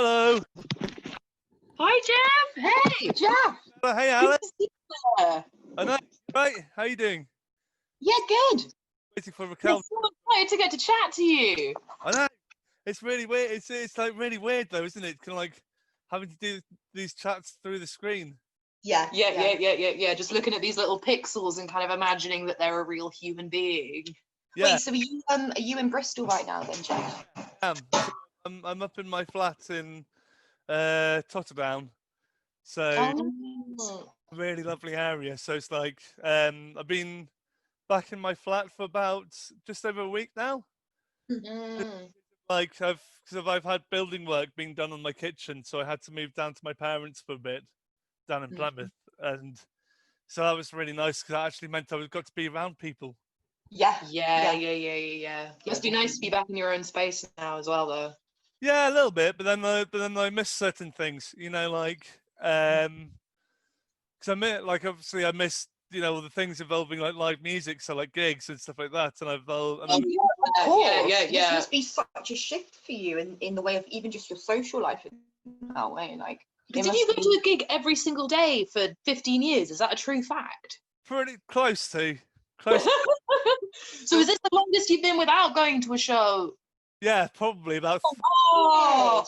Hello. Hi, Jeff. Hey, Jeff. Hey, Alex. Yeah, I know. Right. How you doing? good. Waiting for I'm Raquel. so excited to get to chat to you. I know. It's really weird. It's like really weird though, isn't it? Kind of like having to do these chats through the screen. Yeah. Yeah. Just looking at these little pixels and kind of imagining that they're a real human being. Yeah. Wait, so are you in Bristol right now then, Jeff? So I'm up in my flat in Totterdown. So Oh, really lovely area. So it's like I've been back in my flat for about just over a week now. mm. Like I've had building work being done on my kitchen, so I had to move down to my parents for a bit down in Plymouth, and so that was really nice because that actually meant I got to be around people. Yeah. Yeah. Must be nice to be back in your own space now as well, though. Yeah, a little bit, but then I miss certain things, like because obviously I miss all the things involving like live music, so like gigs and stuff like that, and Of course. Yeah. This must be such a shift for you in the way of even just your social life in that way. Like, But did you go to a gig every single day for 15 years? Is that a true fact? pretty close to. So is this the longest you've been without going to a show? Yeah, probably about. How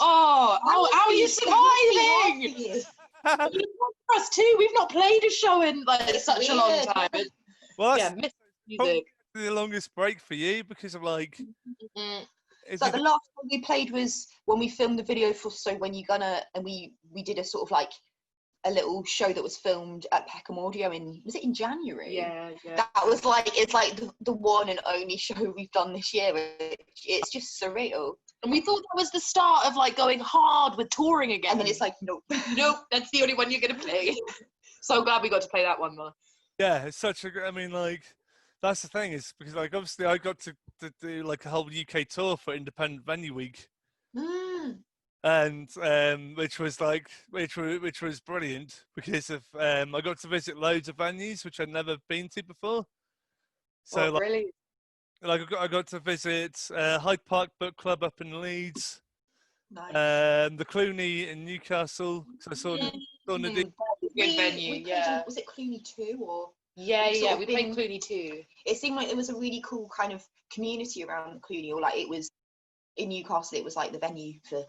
are you surviving? For us too, we've not played a show in like such a long time. Well, Yeah, that's miss probably music. the longest break for you because of like. So the last one we played was when we filmed the video for So When You Gonna, and we did a sort of like a little show that was filmed at Peckham Audio was it in January? Yeah. That was like, it's like the one and only show we've done this year. It's just surreal. And we thought that was the start of like going hard with touring again. And then it's like, nope. That's the only one you're gonna play. So glad we got to play that one though. Yeah, it's such a. I mean, like, that's the thing is because like obviously I got to do like a whole UK tour for Independent Venue Week, and which was brilliant because of I got to visit loads of venues which I'd never been to before. So really? I got to visit Hyde Park Book Club up in Leeds, Nice. the Clooney in Newcastle. So I saw Nadine. Good venue. Yeah. Was it Clooney 2 or? Yeah. We played Clooney too. It seemed like there was a really cool kind of community around Clooney, or like it was in Newcastle. It was like the venue for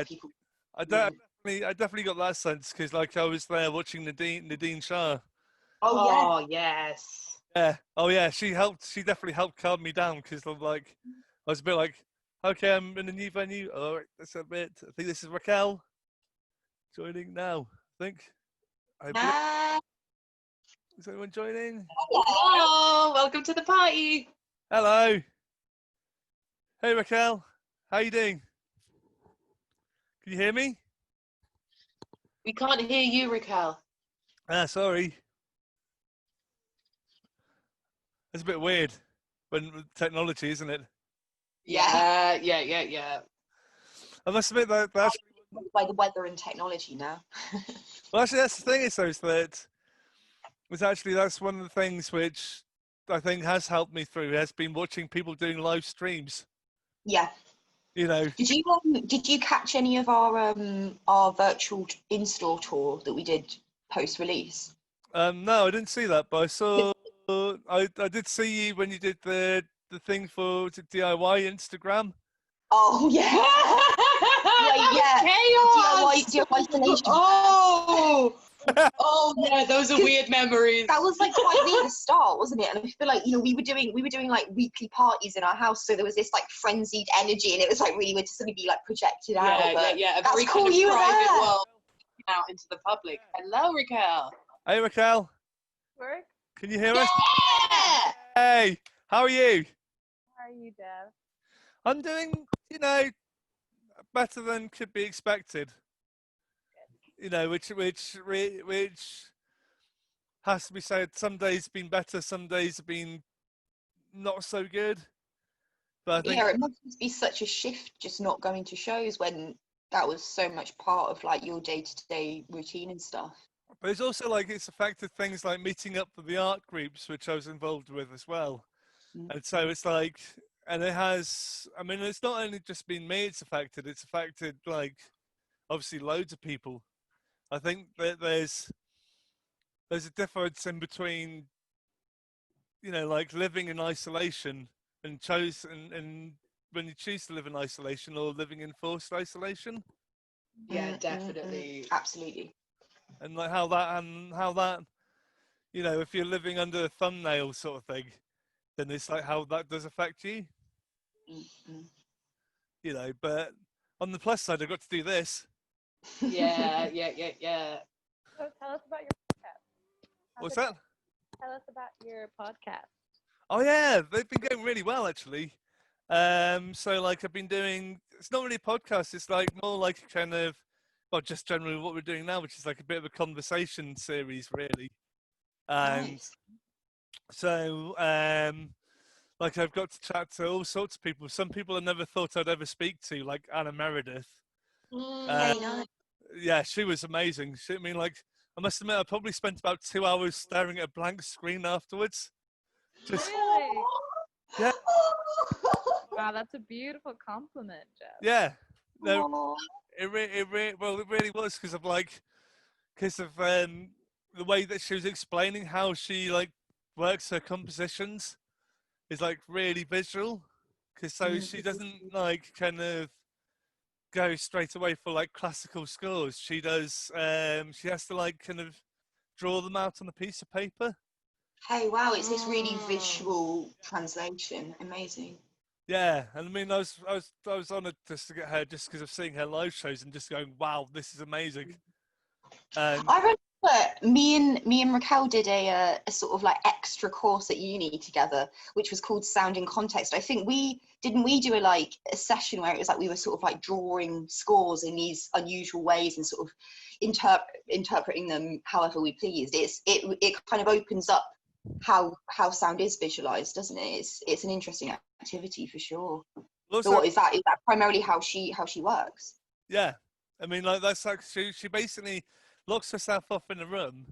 people. I definitely got that sense because like I was there watching Nadine Shah. Oh yes. Yeah. Oh yeah. She definitely helped calm me down because I'm like, I was a bit like, okay, I'm in a new venue. All right, that's a bit. I think this is Raquel joining now. I think. Is anyone joining? Hello. Welcome to the party. Hello. Hey Raquel, how you doing? Can you hear me? We can't hear you, Raquel. Sorry. It's a bit weird when with technology, isn't it? Yeah. I must admit that that's by the weather and technology now. well, actually, that's the thing is that that's one of the things which I think has helped me through. Has been watching people doing live streams. Yeah. Did you catch any of our virtual in-store tour that we did post-release? No, I didn't see that, but I saw. I did see you when you did the thing for DIY Instagram. Oh yeah. Chaos. DIY installation. Oh yeah, those are weird memories. That was like quite near the start, wasn't it? And I feel like we were doing like weekly parties in our house, so there was this like frenzied energy, and it was like really weird to suddenly be like projected out. Yeah. That's very cool. Kind of you were private there. world out into the public. Hello, Raquel. Hey Raquel. Work? Can you hear us? Yeah. Hey, how are you? How are you, Dev? I'm doing, better than could be expected. Which has to be said. Some days have been better, some days have been not so good. But I think, it must be such a shift just not going to shows when that was so much part of like your day-to-day routine and stuff. but it's also like it's affected things like meeting up with the art groups, which I was involved with as well. And so it's like, and it has. I mean, it's not only just been me. It's affected like obviously loads of people. I think that there's a difference in between, you know, like living in isolation and when you choose to live in isolation or living in forced isolation. Yeah, definitely. Absolutely. And like how that, you know, if you're living under a thumbnail sort of thing, then it's like how that does affect you. You know, but on the plus side, I got to do this. Yeah. So tell us about your podcast. What's that? Tell us about your podcast. Oh yeah, they've been going really well actually. So like I've been doing, it's not really a podcast, it's like more like a kind of, well, just generally what we're doing now, which is like a bit of a conversation series really. And Nice. so like I've got to chat to all sorts of people. Some people I never thought I'd ever speak to, like Anna Meredith. Very nice. Yeah, she was amazing. I mean, like, I must admit, I probably spent about 2 hours staring at a blank screen afterwards. Just Really? yeah, Wow, that's a beautiful compliment, Jeff. yeah. No, Aw. it really was because of the way that she was explaining how she like works her compositions is like really visual. Because so she doesn't like kind of go straight away for like classical scores. She does. She has to like kind of draw them out on a piece of paper. Hey, wow, it's this really visual translation. Amazing. Yeah, and I mean, I was honoured just to get her just because of seeing her live shows and just going, wow, this is amazing. And I remember me and Raquel did a sort of like extra course at uni together, which was called Sound in Context. I think we do a session where it was like we were sort of like drawing scores in these unusual ways and sort of interpreting them however we pleased. It kind of opens up how sound is visualized, doesn't it? It's an interesting activity for sure. also, So what is that? Is that primarily how she works? yeah, I mean, like that's like she basically locks herself off in a room,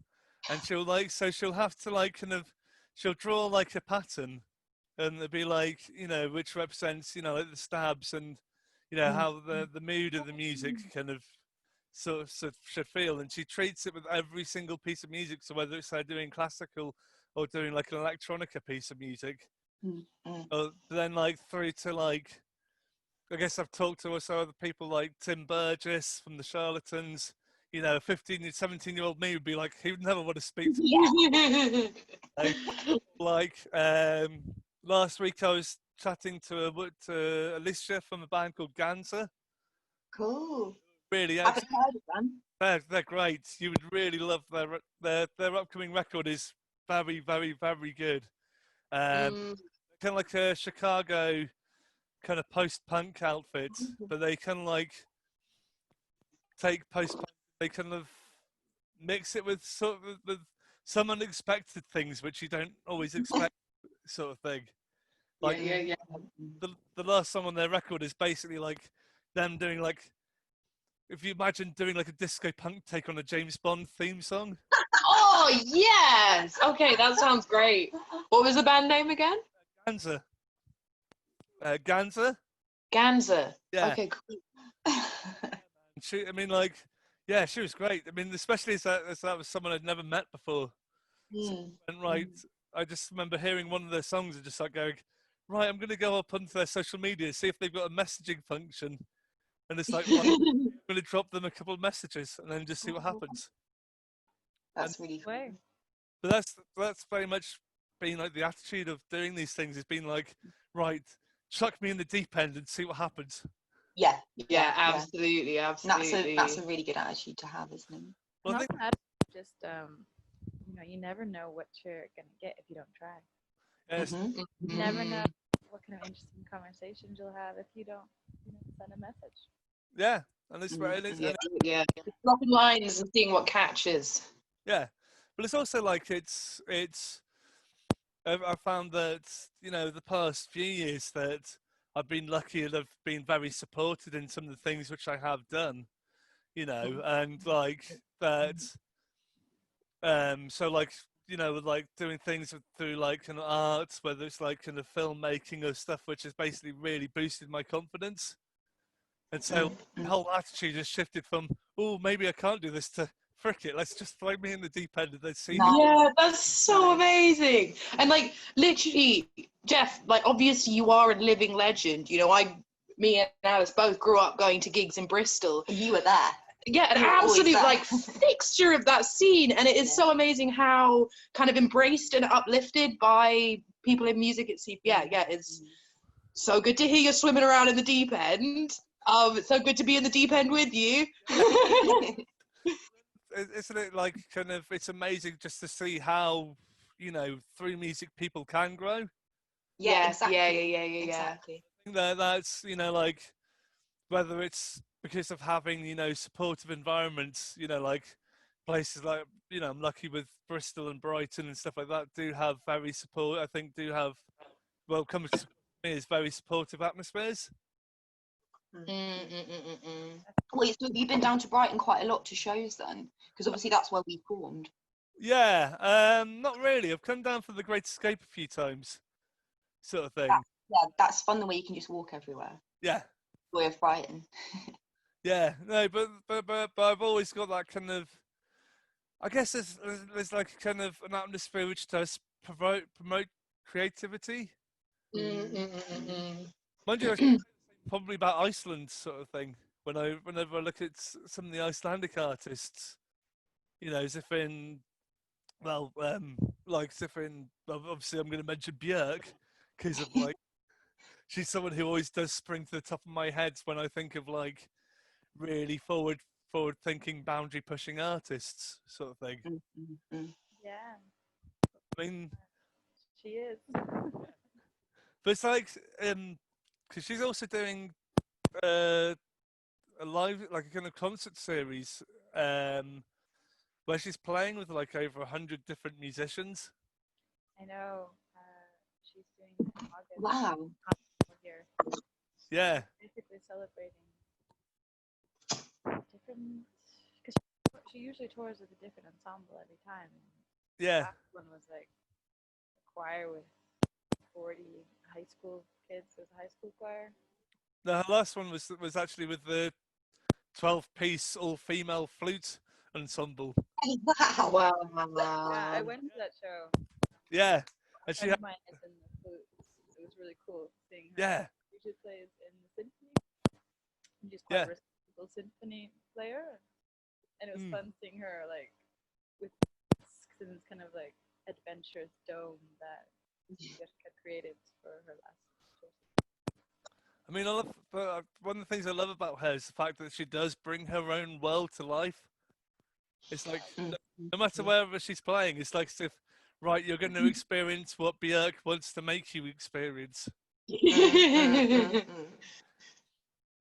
and she'll have to like kind of she'll draw like a pattern, and it'll be like, you know, which represents, you know, like the stabs and, you know, how the mood of the music kind of sort of should feel, and she treats it with every single piece of music. So whether it's her doing classical or doing like an electronica piece of music, or then like through to like, I guess I've talked to also other people like Tim Burgess from the Charlatans. You know, 17-year-old me would be like, he would never want to speak to me. Like, last week I was chatting to Alicia from a band called Ganza. Cool. Really Haven't excellent. heard of them. They're great. You would really love their upcoming record is very, very, very good. Kind of like a Chicago kind of post-punk outfit, but they kind of like take post-punk, they kind of mix it with sort of with some unexpected things which you don't always expect, sort of thing. Like yeah. the last song on their record is basically like them doing like, if you imagine doing like a disco punk take on a James Bond theme song. Oh yes. Okay, that sounds great. What was the band name again? Ganza. Ganza. Ganza. Yeah. Okay, cool. I mean, like, yeah, she was great. I mean, especially as that was someone I'd never met before. So, and right, I just remember hearing one of their songs and just like going, right, I'm going to go up onto their social media, see if they've got a messaging function. And it's like, right, I'm going to drop them a couple of messages and then just see what happens. That's really cool. But that's very much been like the attitude of doing these things. Has been like, right, chuck me in the deep end and see what happens. Yeah, absolutely. That's a really good attitude to have, isn't it? Well, I think, just you know, you never know what you're gonna get if you don't try. yes, You never know what kind of interesting conversations you'll have if you don't, you know, send a message. yeah, and it's very, Yeah. Dropping lines and seeing what catches. yeah, but it's also like I found that, you know, the past few years that I've been lucky and I've been very supported in some of the things which I have done, you know, and like that. So like, you know, with like doing things through like kind of art, whether it's like kind of filmmaking or stuff, which has basically really boosted my confidence. And so the whole attitude has shifted from, oh, maybe I can't do this, to frick it, let's just throw me in the deep end and then see. Yeah, that's so amazing. And like literally, Jeff, like obviously you are a living legend. You know, me and Alice both grew up going to gigs in Bristol. You were there. Yeah, an You were always absolute there. like fixture of that scene. And it is so amazing how kind of embraced and uplifted by people in music. It's it's so good to hear you're swimming around in the deep end. It's so good to be in the deep end with you. Isn't it like kind of, it's amazing just to see how, you know, through music people can grow. Yeah, exactly. Yeah. Exactly. I think that's, you know, like, whether it's because of having, you know, supportive environments, you know, like places like, you know, I'm lucky with Bristol and Brighton and stuff like that, do have very support, I think do have, well, comes to me as very supportive atmospheres. Wait, so have you been down to Brighton quite a lot to shows then? Because obviously that's where we formed. Yeah, not really. I've come down for the Great Escape a few times, sort of thing. That's fun the way you can just walk everywhere. Yeah. Joy of Brighton. Yeah, no, but I've always got that kind of, I guess there's like kind of an atmosphere which does promote creativity. Mind you, I say probably about Iceland sort of thing. Whenever I look at some of the Icelandic artists, you know, as if in, well, like as if in, obviously I'm going to mention Björk because of like, she's someone who always does spring to the top of my head when I think of like really forward thinking, boundary pushing artists sort of thing. Yeah, I mean, she is. but it's like, because she's also doing a live, like a kind of concert series, where she's playing with like over 100 different musicians. I know. She's doing it in August. Wow. Here. Yeah. Basically celebrating different, because she usually tours with a different ensemble every time. Yeah. The last one was like a choir with 40 high school kids. It was a high school choir. No, her last one was actually with the 12-piece all-female flute ensemble. Wow. Yeah, I went to that show. Yeah. A And she friend had, of mine is in the flute. It was really cool seeing her. yeah. She usually plays in the symphony. And she's Yeah. quite a respectable symphony player. And it was fun seeing her like with this kind of like adventurous dome that she had created for her last tour. I mean, one of the things I love about her is the fact that she does bring her own world to life. It's like, no matter wherever she's playing, it's like as if, right, you're going to experience what Björk wants to make you experience. You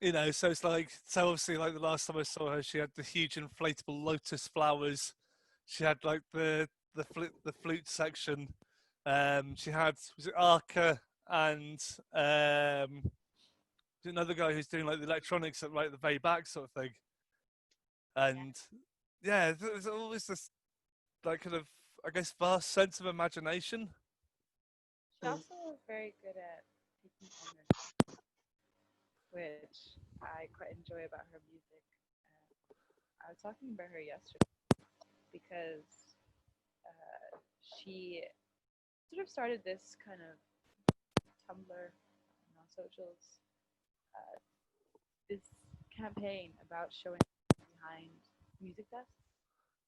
know, so it's like, so obviously, like the last time I saw her, she had the huge inflatable lotus flowers. She had like the flute section. She had, was it Arca and another guy who's doing like the electronics at like the very back sort of thing. And yeah, there's always this like kind of, I guess, vast sense of imagination. She also is very good at taking ownership, which I quite enjoy about her music. I was talking about her yesterday because she sort of started this kind of Tumblr, on socials, this campaign about showing behind music desks,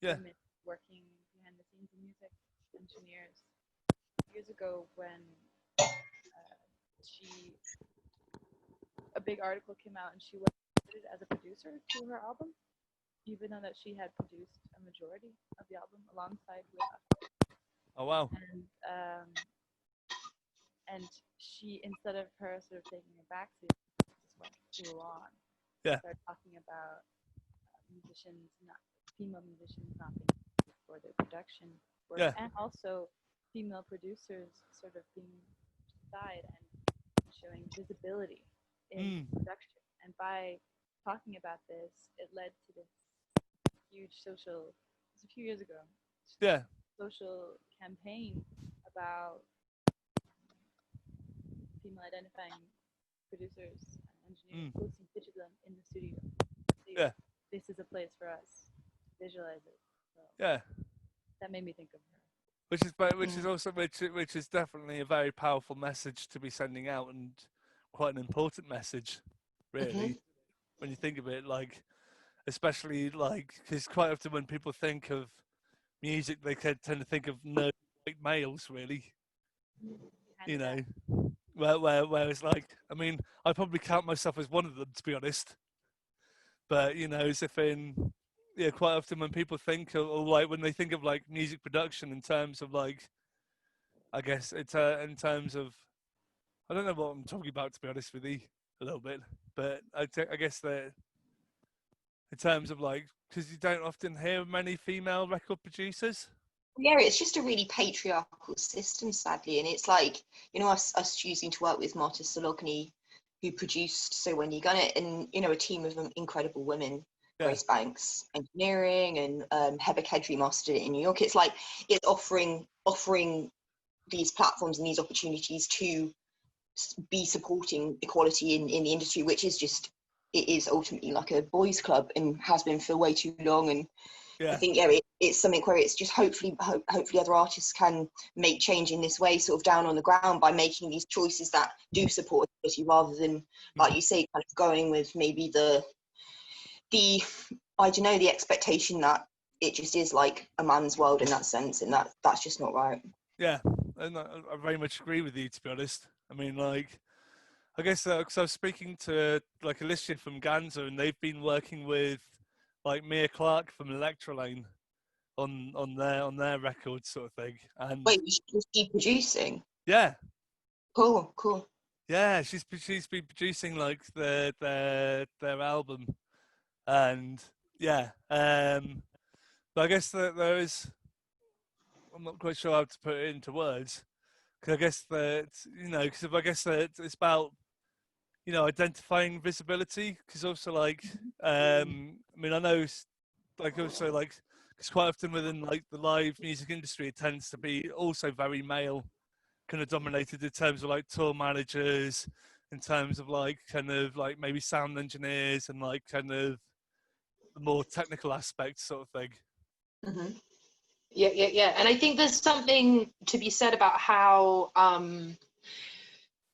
women working behind the scenes in music, engineers. Years ago, when a big article came out and she was credited as a producer to her album, even though that she had produced a majority of the album alongside with us. Oh wow! And she, instead of her sort of taking a backseat, just went full on. Yeah. Started talking about female musicians not being for their production work, and also female producers sort of being aside and showing visibility in production. And by talking about this, it led to this huge social, it was a few years ago, social campaign about female identifying producers and engineers, posting pictures in the studio. Yeah. This is a place for us to visualize it. So Yeah. that made me think of her. Which is definitely a very powerful message to be sending out, and quite an important message, really, when you think of it. Like, especially like, because quite often when people think of music, they tend to think of nerd white males, really. You know, whereas like, I mean, I probably count myself as one of them, to be honest. But you know, as if in, yeah, quite often when people think of, or like when they think of like music production in terms of like, I guess it's in terms of, I don't know what I'm talking about, to be honest with you, a little bit, but I guess that in terms of like, because you don't often hear many female record producers. Yeah, it's just a really patriarchal system, sadly, and it's like, you know, us choosing to work with Marta Sologny, who produced So When You Gun It, and you know, a team of incredible women. Yeah. Grace Banks engineering, and Heba Kedri mastered it in New York. It's like it's offering these platforms and these opportunities to be supporting equality in the industry, which is just, it is ultimately like a boys' club and has been for way too long. And I think it's something where it's just hopefully other artists can make change in this way, sort of down on the ground, by making these choices that do support equality, rather than, like you say, kind of going with maybe the I don't know, the expectation that it just is like a man's world in that sense, and that's just not right. Yeah, and I very much agree with you, to be honest. I mean, like, I guess because I was speaking to like Alicia from Ganza, and they've been working with like Mia Clark from Electrolane on their record sort of thing. And Wait, was she producing? yeah, Cool. yeah, she's been producing like their album, and yeah, but I guess that there is, I'm not quite sure how to put it into words, because I guess that, you know, because I guess that it's about, you know, identifying visibility, because also like, I mean, I know like also like, because quite often within like the live music industry, it tends to be also very male kind of dominated in terms of like tour managers, in terms of like kind of like maybe sound engineers and like kind of the more technical aspects sort of thing. Yeah. And I think there's something to be said about how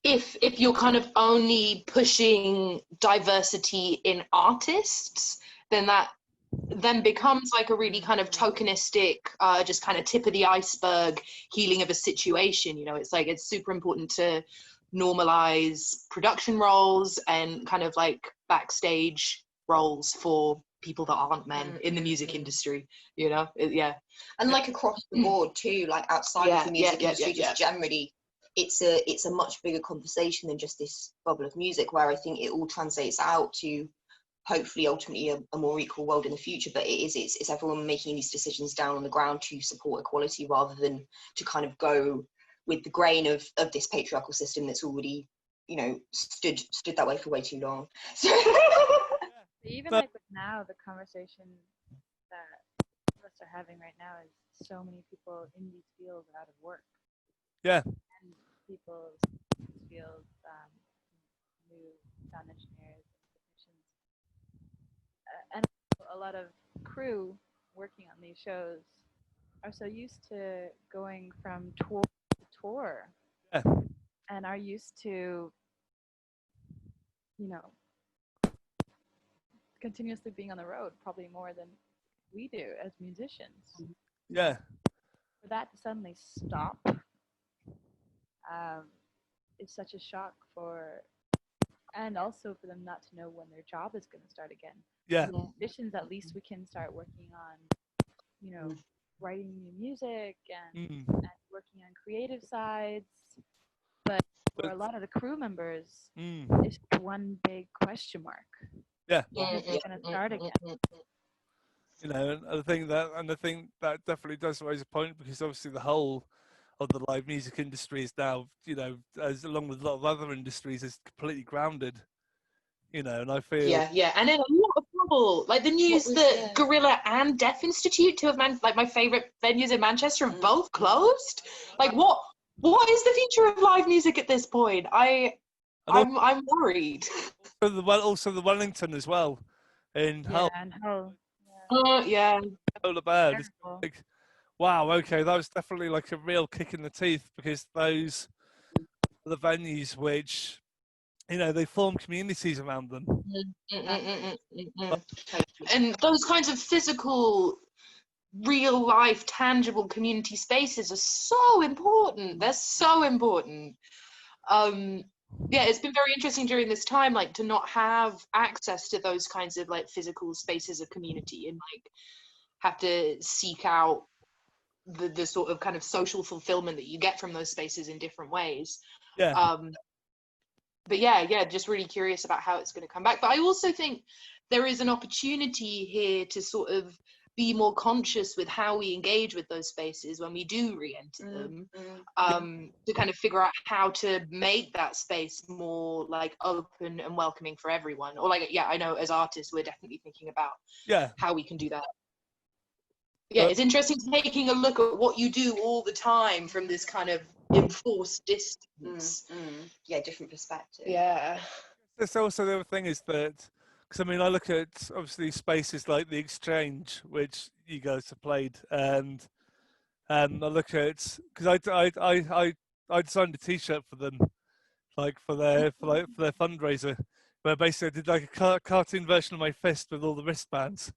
if you're kind of only pushing diversity in artists, then that then becomes like a really kind of tokenistic, just kind of tip of the iceberg healing of a situation. You know, it's like, it's super important to normalize production roles and kind of like backstage roles for people that aren't men in the music industry, you know. And like across the board too, like outside of the music industry, just generally, it's a much bigger conversation than just this bubble of music, where I think it all translates out to hopefully ultimately a more equal world in the future. But it's everyone making these decisions down on the ground to support equality, rather than to kind of go with the grain of this patriarchal system that's already, you know, stood that way for way too long. So even like with now, the conversation that us are having right now is so many people in these fields are out of work. Yeah. And people in these fields, new sound engineers and technicians, and a lot of crew working on these shows are so used to going from tour to tour, and are used to, you know, continuously being on the road, probably more than we do as musicians. Yeah. For that to suddenly stop is such a shock for, and also for them not to know when their job is going to start again. Yeah. As musicians, at least we can start working on, you know, writing new music and working on creative sides. But for a lot of the crew members, it's one big question mark. Yeah. When is it going to start again? You know, and I think that definitely does raise a point, because obviously the whole of the live music industry is now, you know, as along with a lot of other industries, is completely grounded. You know, and I feel and in a lot of trouble. Like the news that Gorilla and Deaf Institute, two of like my favorite venues in Manchester, have both closed. Like what is the future of live music at this point? And I'm worried. also the Wellington as well, in Yeah, and how Yeah. Polar Bad. It's terrible. like, wow, okay, that was definitely like a real kick in the teeth, because those are the venues which, you know, they form communities around them. And those kinds of physical, real life, tangible community spaces are so important. They're so important. Yeah, it's been very interesting during this time, like, to not have access to those kinds of like physical spaces of community, and like have to seek out the sort of kind of social fulfillment that you get from those spaces in different ways. Yeah. But yeah, just really curious about how it's going to come back. But I also think there is an opportunity here to sort of be more conscious with how we engage with those spaces when we do re-enter them, to kind of figure out how to make that space more like open and welcoming for everyone. Or like, yeah, I know as artists we're definitely thinking about how we can do that. Yeah, it's interesting taking a look at what you do all the time from this kind of enforced distance. Yeah, different perspective. Yeah. There's also the other thing is that, because I mean, I look at obviously spaces like the Exchange, which you guys have played, and I look at, because I designed a T-shirt for them, like for their fundraiser, where basically I did like a cartoon version of my fist with all the wristbands.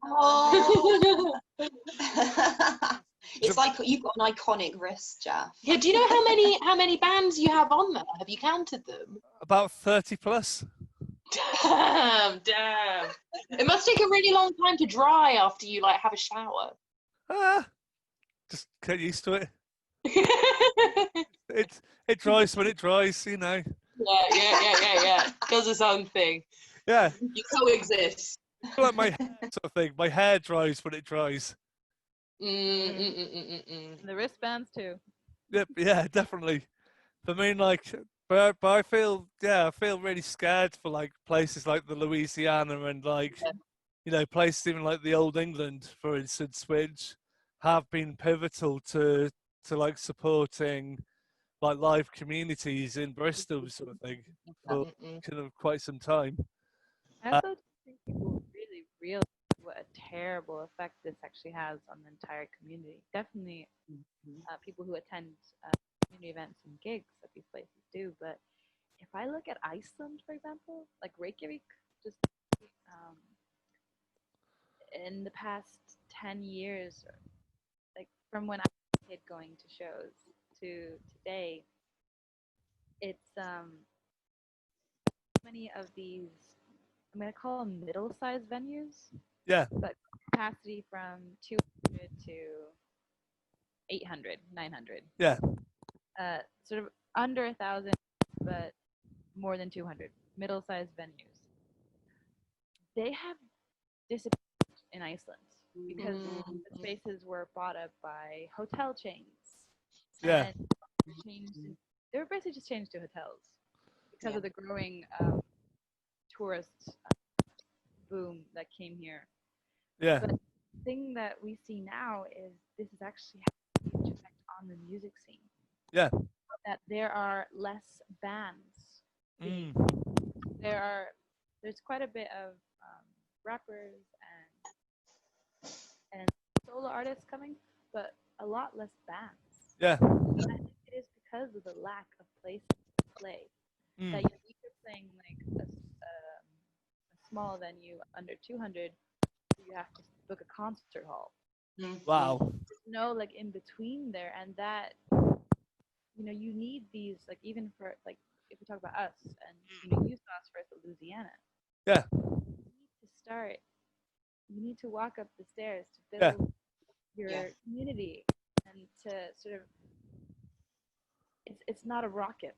Oh. It's like you've got an iconic wrist, Jeff. Yeah, do you know how many bands you have on there? Have you counted them? About 30 plus. Damn. It must take a really long time to dry after you like have a shower. Just get used to it. It dries when it dries, you know. Yeah. Does its own thing. Yeah. You coexist. Like my hair sort of thing. My hair dries when it dries. The wristbands too. Yep, yeah, definitely. I mean, like, but I feel really scared for like places like the Louisiana and like, you know, places even like the Old England, for instance, which have been pivotal to like supporting like live communities in Bristol, sort of thing, for kind of quite some time. I also think people really realize what a terrible effect this actually has on the entire community. Definitely, people who attend community events and gigs at these places do. But if I look at Iceland, for example, like Reykjavik, just in the past 10 years, like from when I was a kid going to shows to today, it's many of these, I'm going to call them middle-sized venues. Yeah. But capacity from 200 to 800, 900. Yeah. Sort of under 1,000, but more than 200. Middle-sized venues. They have disappeared in Iceland because the spaces were bought up by hotel chains. Yeah. And they were basically just changed to hotels because of the growing tourist boom that came here. Yeah. But the thing that we see now is this is actually having a huge effect on the music scene. Yeah. That there are less bands. There's quite a bit of rappers and solo artists coming, but a lot less bands. Yeah. And I think it is because of the lack of places to play. That you could playing like a small venue under 200, you have to book a concert hall. Wow. There's no like in between there, and that you need these, like, even for like if we talk about us and you saw us first at Louisiana. Yeah. You need to walk up the stairs to build your community and to sort of it's not a rocket.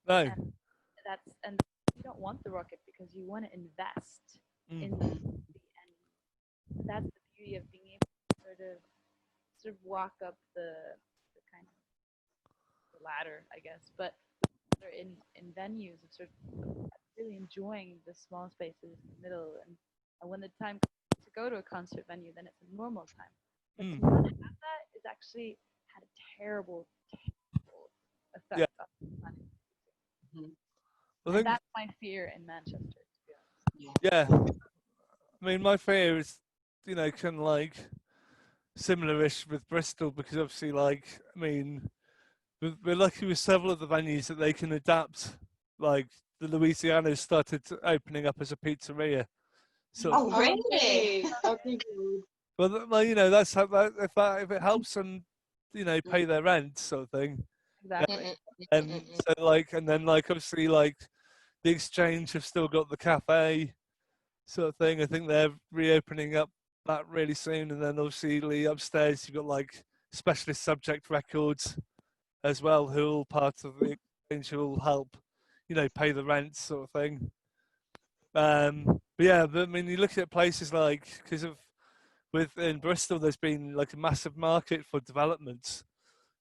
No. And you don't want the rocket because you want to invest in the community, and that's the beauty of being able to sort of walk up the kind of the ladder, I guess, but in venues of sort of really enjoying the small spaces in the middle, and when the time comes to go to a concert venue, then it's a normal time. But to not have that is actually had a terrible effect on the planet. I And think, that's my fear in Manchester, to be honest. yeah. I mean, my fear is, you know, kind of like similar-ish with Bristol because obviously, like, I mean, we're lucky with several of the venues that they can adapt. Like the Louisiana's started opening up as a pizzeria. So, Oh, really? Okay, good. well, you know, that's how that if it helps them, you know, pay their rent, sort of thing. Exactly. And so, like, and then like obviously, like the Exchange have still got the cafe, sort of thing. I think they're reopening up that really soon, and then obviously upstairs you've got like Specialist Subject Records as well, who are all part of the Exchange, who will help, you know, pay the rent, sort of thing. But yeah, I mean, you look at places like because of in Bristol, there's been like a massive market for developments.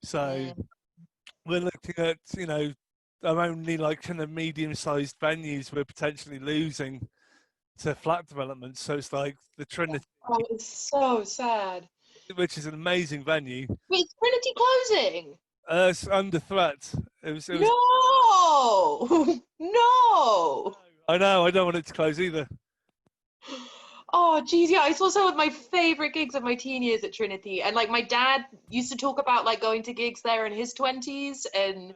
So we're looking at, you know, our only like kind of medium-sized venues we're potentially losing to flat developments. So it's like the Trinity, Oh, it's so sad. which is an amazing venue. Wait, is Trinity closing? It's under threat. It was. No! No! I know. I don't want it to close either. Oh, geez, yeah, I saw some of my favorite gigs of my teen years at Trinity, and like my dad used to talk about like going to gigs there in his 20s, and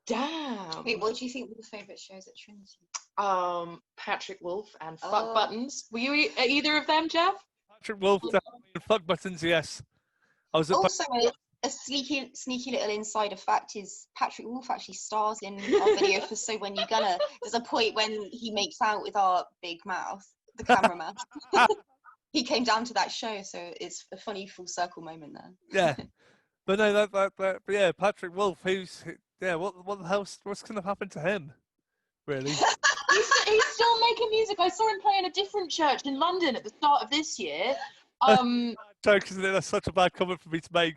damn. Wait, what do you think were the favourite shows at Trinity? Patrick Wolf and Fuck Oh. Buttons. Were you at either of them, Jeff? Patrick Wolf, definitely, and Fuck Buttons, yes. I was at Also, a sneaky little insider fact is Patrick Wolf actually stars in our video for So When You Gonna. There's a point when he makes out with our big mouth, the cameraman. He came down to that show, so it's a funny full circle moment there. Yeah, but no, but yeah, Patrick Wolf. What the hell? What's going to happen to him? Really? He's still making music. I saw him play in a different church in London at the start of this year. Joke, isn't it? That's such a bad comment for me to make.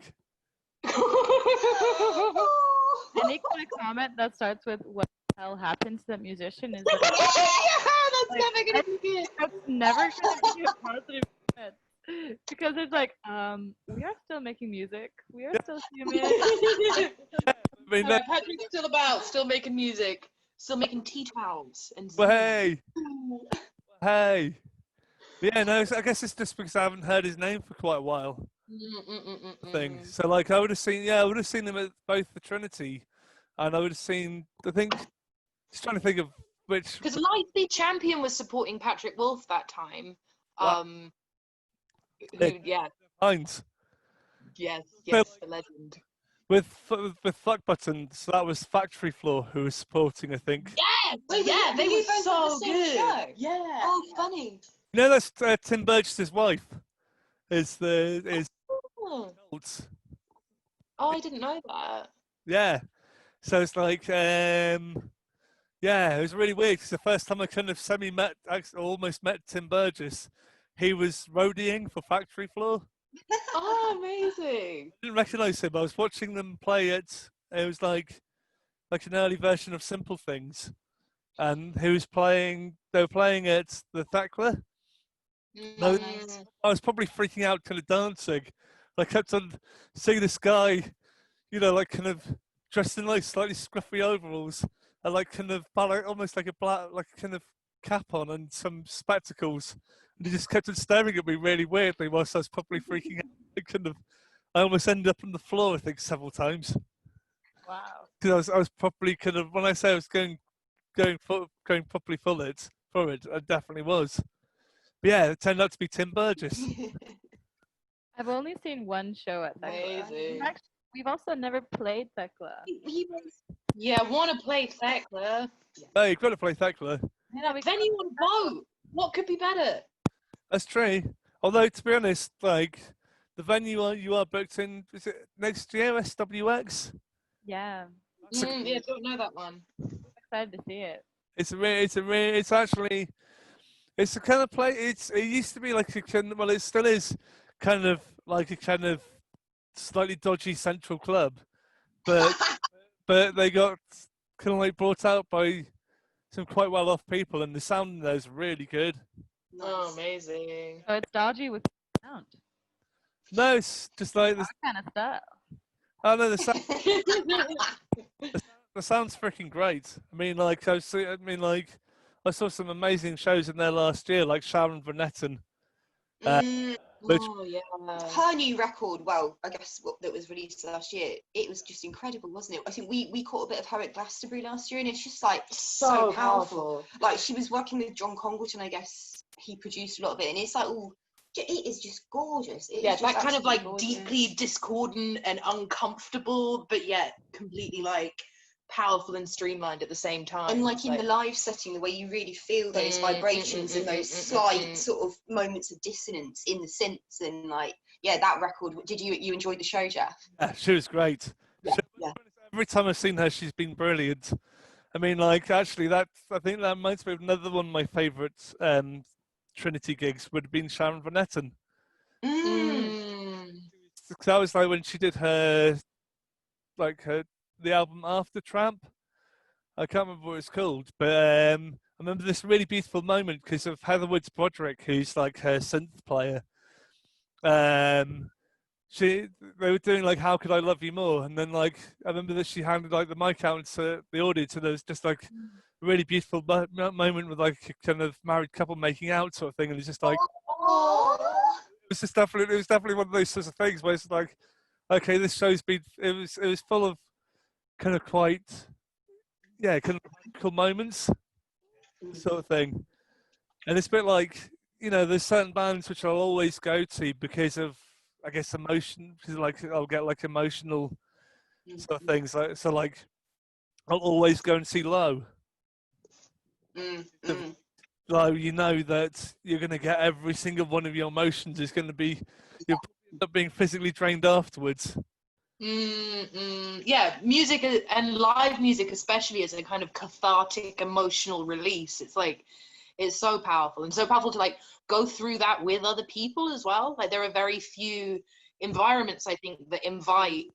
Any quick comment that starts with "What the hell happened to that musician?" is like, That's like, never gonna be good. that's never gonna be a positive comment because it's like, we are still making music, we are still human. I mean, Patrick's still making music, still making tea towels and. well, hey. But yeah, no, I guess it's just because I haven't heard his name for quite a while. Thing. So like, I would have seen him at both the Trinity, and I would have seen. I think just trying to think of which. Because Lightspeed Champion was supporting Patrick Wolf that time. Yeah. Hines. Yes, the legend. With Fuck Buttons, that was Factory Floor who was supporting, I think. Yeah, Wait, yeah, they were both at so the same good. show? Yeah. Oh, funny. You know, that's Tim Burgess's wife. Is Oh, Colts. I didn't know that. Yeah. So it's like, yeah, it was really weird because the first time I kind of almost met Tim Burgess, he was roadieing for Factory Floor. Oh, amazing. I didn't recognise him. I was watching them play it. It was like an early version of Simple Things, and he was playing. They were playing at the Thakla. No, Nice. I was probably freaking out, kind of dancing. I kept on seeing this guy, you know, like kind of dressed in like slightly scruffy overalls, and like kind of almost like a black, like kind of cap on and some spectacles. And he just kept on staring at me really weirdly whilst I was probably freaking out. I almost ended up on the floor, I think, several times. Wow. Because I was probably kind of, when I say I was going properly for it, I definitely was. But yeah, it turned out to be Tim Burgess. I've only seen one show at Thekla. Amazing. We've also never played Thekla. Yeah, I want to play Thekla. Hey, you've got to play Thekla. Yeah, we Venue on boat. What could be better? That's true. Although, to be honest, like, the venue you are booked in, is it next year, SWX? Yeah, Yeah, don't know that one. I'm excited to see it. It's a kind of play. It used to be like it still is kind of like a kind of slightly dodgy central club, but they got kind of like brought out by some quite well off people, and the sound in there is really good. Oh, amazing. So it's dodgy with sound. No, it's just like this. That kind of stuff. Oh no, sounds freaking great. I mean, like I mean, like I saw some amazing shows in there last year, like Sharon Van Etten, which Oh yeah. Her new record, well, I guess that was released last year, it was just incredible, wasn't it? I think we caught a bit of her at Glastonbury last year, and it's just like so powerful. Like, she was working with John Congleton, I guess he produced a lot of it, and it's like, oh, it is just gorgeous. Yeah, that kind of like gorgeous, deeply discordant and uncomfortable, but yet completely like powerful and streamlined at the same time. And like in the live setting, the way you really feel those vibrations and those slight sort of moments of dissonance in the synths, and like, yeah, that record. Did you enjoyed the show, Jeff? Yeah, she was great. Yeah. Every time I've seen her, she's been brilliant. I mean, like, actually, I think that reminds me of another one of my favourite Trinity gigs would have been Sharon Van Etten. That was like when she did the album After Tramp. I can't remember what it's called, but I remember this really beautiful moment because of Heather Woods Broderick, who's like her synth player. They were doing like "How Could I Love You More," and then like I remember that she handed like the mic out to the audience, and there was just like a really beautiful moment with like a kind of married couple making out sort of thing, and it's just like it was definitely one of those sorts of things where it's like, okay, this show's been it was full of kind of quite kind of cool moments sort of thing, and it's a bit like, you know, there's certain bands which I'll always go to because of, I guess, emotion, because like I'll get like emotional sort of things. So like I'll always go and see Low. Low, you know that you're going to get every single one of your emotions is going to be, you're being physically drained afterwards. Yeah, music and live music especially is a kind of cathartic emotional release. It's like, it's so powerful, and so powerful to like go through that with other people as well. Like, there are very few environments, I think, that invite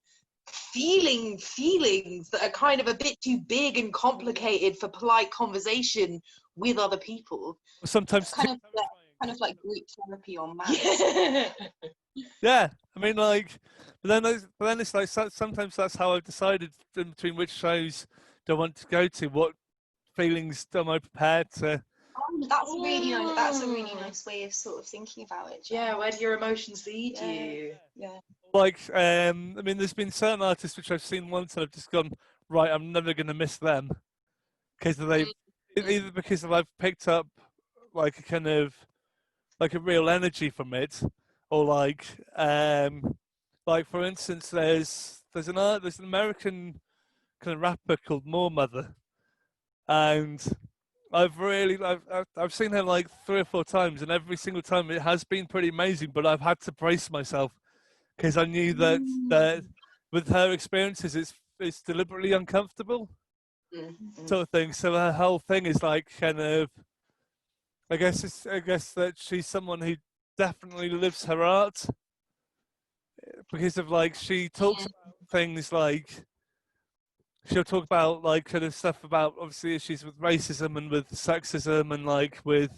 feelings that are kind of a bit too big and complicated for polite conversation with other people. Sometimes kind of like group therapy on maths. Yeah, I mean, like, but then it's like sometimes that's how I've decided in between which shows do I want to go to, what feelings am I prepared to. That's a really nice way of sort of thinking about it. Yeah, where do your emotions lead you? Yeah. Like, I mean, there's been certain artists which I've seen once and I've just gone, right, I'm never going to miss them, because either because I've picked up like a kind of like a real energy from it, or like for instance, there's an American kind of rapper called More Mother, and I've seen her like 3 or 4 times, and every single time it has been pretty amazing. But I've had to brace myself because I knew that with her experiences, it's deliberately uncomfortable, sort of thing. So her whole thing is like kind of, I guess that she's someone who definitely lives her art, because of like she talks about things like. She'll talk about like kind of stuff about obviously issues with racism and with sexism and like but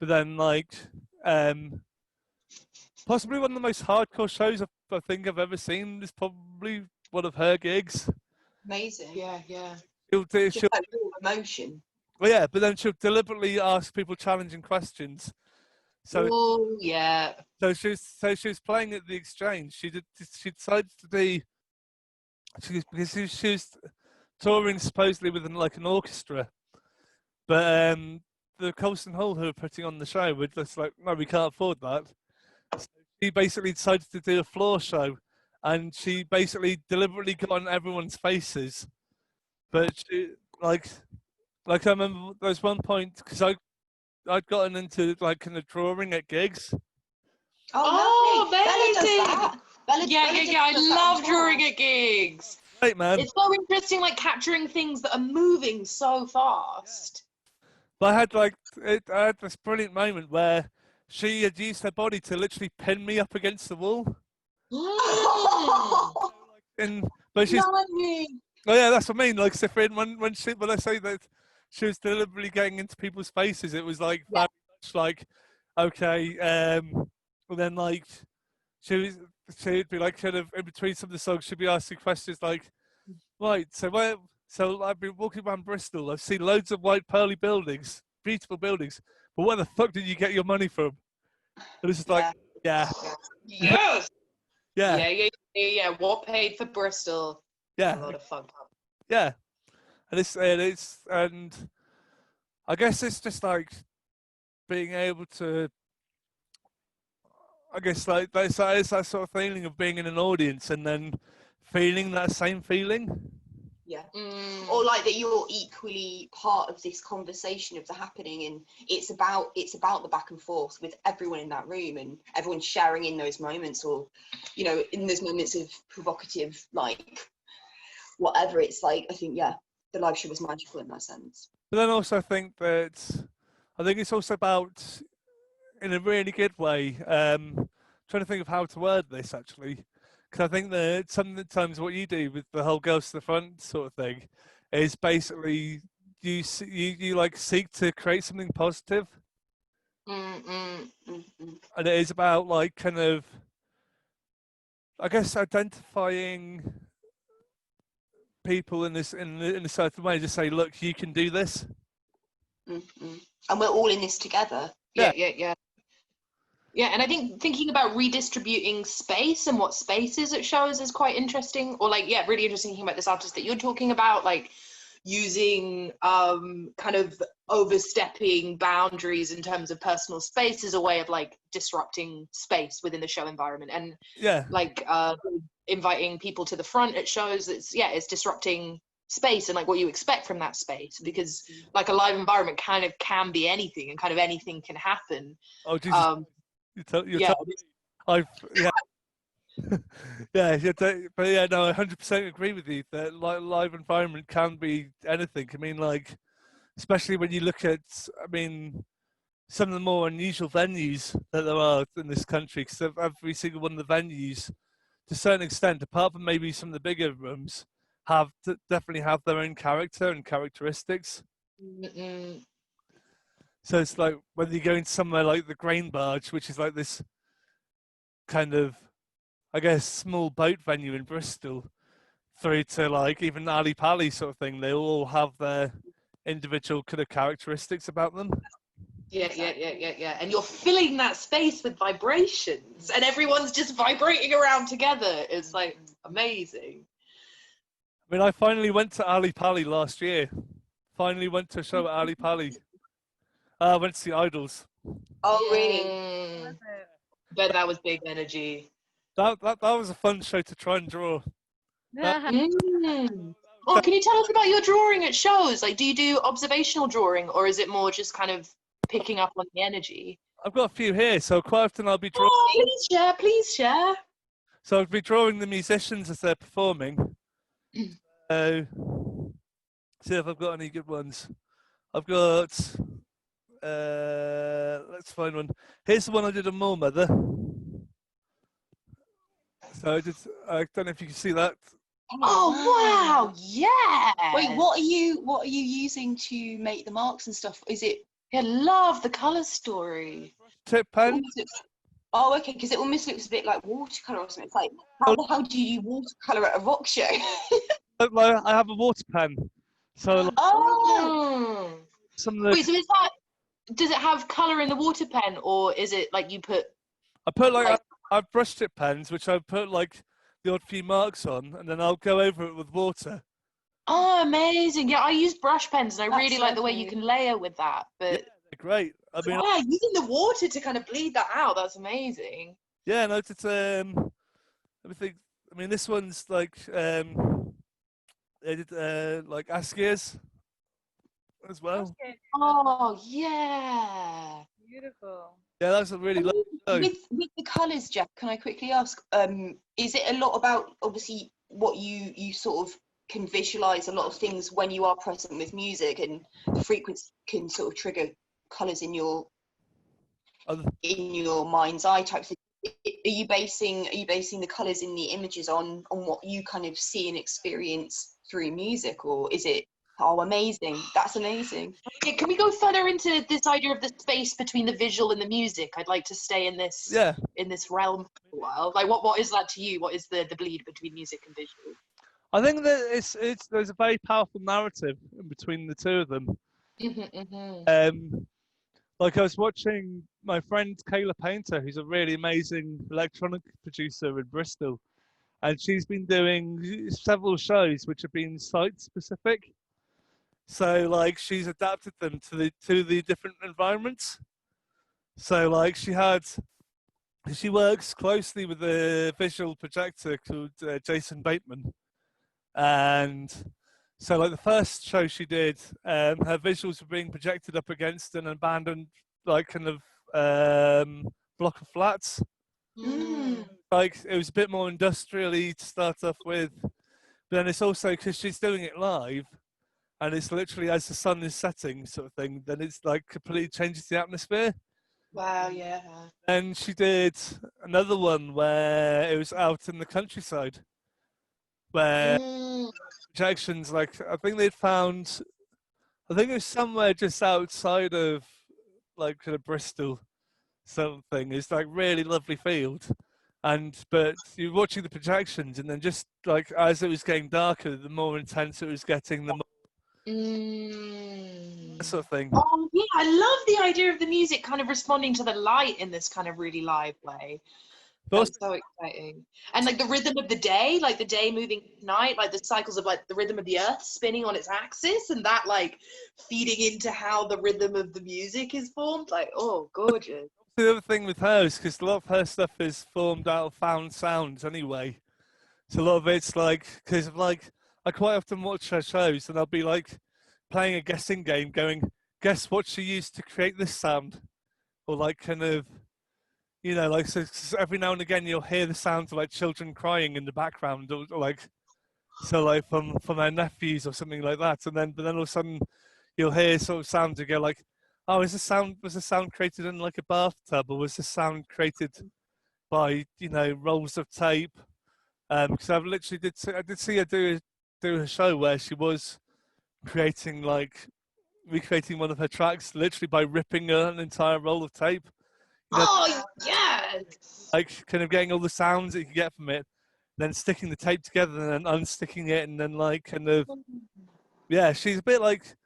then like possibly one of the most hardcore shows I think I've ever seen is probably one of her gigs. Amazing. Yeah. She'll like real emotion. Well, yeah, but then she'll deliberately ask people challenging questions. So yeah. So she was playing at the Exchange. She decided to be. Because she was touring supposedly with like an orchestra, but the Colston Hall who were putting on the show were just like, no, we can't afford that. So she basically decided to do a floor show, and she basically deliberately got on everyone's faces. But she, like I remember there was one point, because I'd gotten into like kind of drawing at gigs. Oh, amazing! Bella does that. Yeah. I love drawing at gigs. Great, man. It's so interesting, like capturing things that are moving so fast. But I had this brilliant moment where she had used her body to literally pin me up against the wall. But she's. Oh yeah, that's what I mean. Like, so when I say that she was deliberately getting into people's faces, it was like very much like, okay, and then like she'd be like kind of in between some of the songs, she'd be asking questions like, right, so So I've been walking around Bristol. I've seen loads of white pearly buildings, beautiful buildings. But where the fuck did you get your money from? And it's just like, yeah, Yes. yeah, Yeah. What paid for Bristol? yeah, A lot of fun. yeah. And I guess it's just like being able to, I guess like it's that sort of feeling of being in an audience and then feeling that same feeling. Yeah. Or like that you're equally part of this conversation of the happening, and it's about the back and forth with everyone in that room and everyone sharing in those moments, or you know, in those moments of provocative, like whatever. It's like, I think, yeah, the live show was magical in that sense. But then also I think it's also about, in a really good way, trying to think of how to word this actually, because I think that sometimes what you do with the whole girls to the front sort of thing is basically you like seek to create something positive, and it is about like kind of, I guess, identifying people in a certain way, just say, look, you can do this. And we're all in this together. Yeah. Yeah, and I think thinking about redistributing space and what spaces it shows is quite interesting. Or like, yeah, really interesting thinking about this artist that you're talking about, like using kind of overstepping boundaries in terms of personal space as a way of like disrupting space within the show environment. And like inviting people to the front at shows, it's disrupting space and like what you expect from that space, because like a live environment kind of can be anything and kind of anything can happen. Oh Jesus. Yeah, but yeah, no, I 100% agree with you that live environment can be anything. I mean, like, especially when you look at, I mean, some of the more unusual venues that there are in this country, because every single one of the venues, to a certain extent, apart from maybe some of the bigger rooms, definitely have their own character and characteristics. So it's like whether you go into somewhere like the Grain Barge, which is like this kind of, I guess, small boat venue in Bristol, through to like even Ali Pali sort of thing, they all have their individual kind of characteristics about them. Yeah. And you're filling that space with vibrations and everyone's just vibrating around together. It's like amazing. I mean, I finally went to Ali Pali last year. Finally went to a show at Ali Pali. I went to see Idols. Oh, really? Bet that was big energy. That was a fun show to try and draw. Oh, can you tell us about your drawing at shows? Like, do you do observational drawing, or is it more just kind of picking up on the energy? I've got a few here, so quite often I'll be drawing. Oh, please share. So I'll be drawing the musicians as they're performing. See if I've got any good ones. I've got. Let's find one. Here's the one I did on More Mother. So I don't know if you can see that. Oh wow! Yeah. Wait, what are you using to make the marks and stuff? Is it? I love the color story. Tip pen. Oh, okay, because it almost looks a bit like watercolor or something. It's like, how the hell do you watercolor at a rock show? I have a water pen. So. Like, some of the. Wait, so is that? Does it have color in the water pen, or is it like you put? I put I've brushed tip pens, which I put like the odd few marks on, and then I'll go over it with water. Oh, amazing! Yeah, I use brush pens, and I really like the way you can layer with that. But yeah, great. I mean, yeah, using the water to kind of bleed that out, that's amazing. Yeah, no, it's let me think. I mean, this one's like they did like Askiers as well. Oh yeah, beautiful. Yeah, that's a really lovely show. With the colours, Jeff, can I quickly ask, is it a lot about obviously what you sort of can visualise a lot of things when you are present with music, and the frequency can sort of trigger colours in your mind's eye type thing? Are you basing the colours in the images on what you kind of see and experience through music, or is it? Oh, amazing! That's amazing. Yeah, can we go further into this idea of the space between the visual and the music? I'd like to stay in this in this realm for a while. Like, what is that to you? What is the bleed between music and visual? I think that there's a very powerful narrative in between the two of them. Like I was watching my friend Kayla Painter, who's a really amazing electronic producer in Bristol, and she's been doing several shows which have been site specific. So like she's adapted them to the different environments. So like she works closely with a visual projector called Jason Bateman, and so like the first show she did, her visuals were being projected up against an abandoned like kind of block of flats. Like it was a bit more industrially to start off with, but then it's also because she's doing it live, and it's literally as the sun is setting, sort of thing. Then it's like completely changes the atmosphere. Wow, yeah. And she did another one where it was out in the countryside, where projections, like I think they'd found, I think it was somewhere just outside of like kind of Bristol, something. It's like really lovely field, but you're watching the projections, and then just like as it was getting darker, the more intense it was getting, the more that sort of thing. Oh yeah, I love the idea of the music kind of responding to the light in this kind of really live way. That's so exciting. And like the rhythm of the day, like the day moving to night, like the cycles of like the rhythm of the earth spinning on its axis, and that like feeding into how the rhythm of the music is formed. Like, oh, gorgeous. The other thing with her is because a lot of her stuff is formed out of found sounds anyway. So a lot of it's like, because like I quite often watch her shows and I'll be like playing a guessing game going, guess what she used to create this sound? Or like kind of, you know, like so every now and again you'll hear the sounds of like children crying in the background, or like so like from our nephews or something like that, and then but then all of a sudden you'll hear sort of sounds and go like, oh, was the sound created in like a bathtub, or was the sound created by rolls of tape? Because I literally did see her do a show where she was recreating one of her tracks literally by ripping an entire roll of tape. Oh yes! Like kind of getting all the sounds that you can get from it, then sticking the tape together and then unsticking it, and then like kind of yeah, she's a bit like,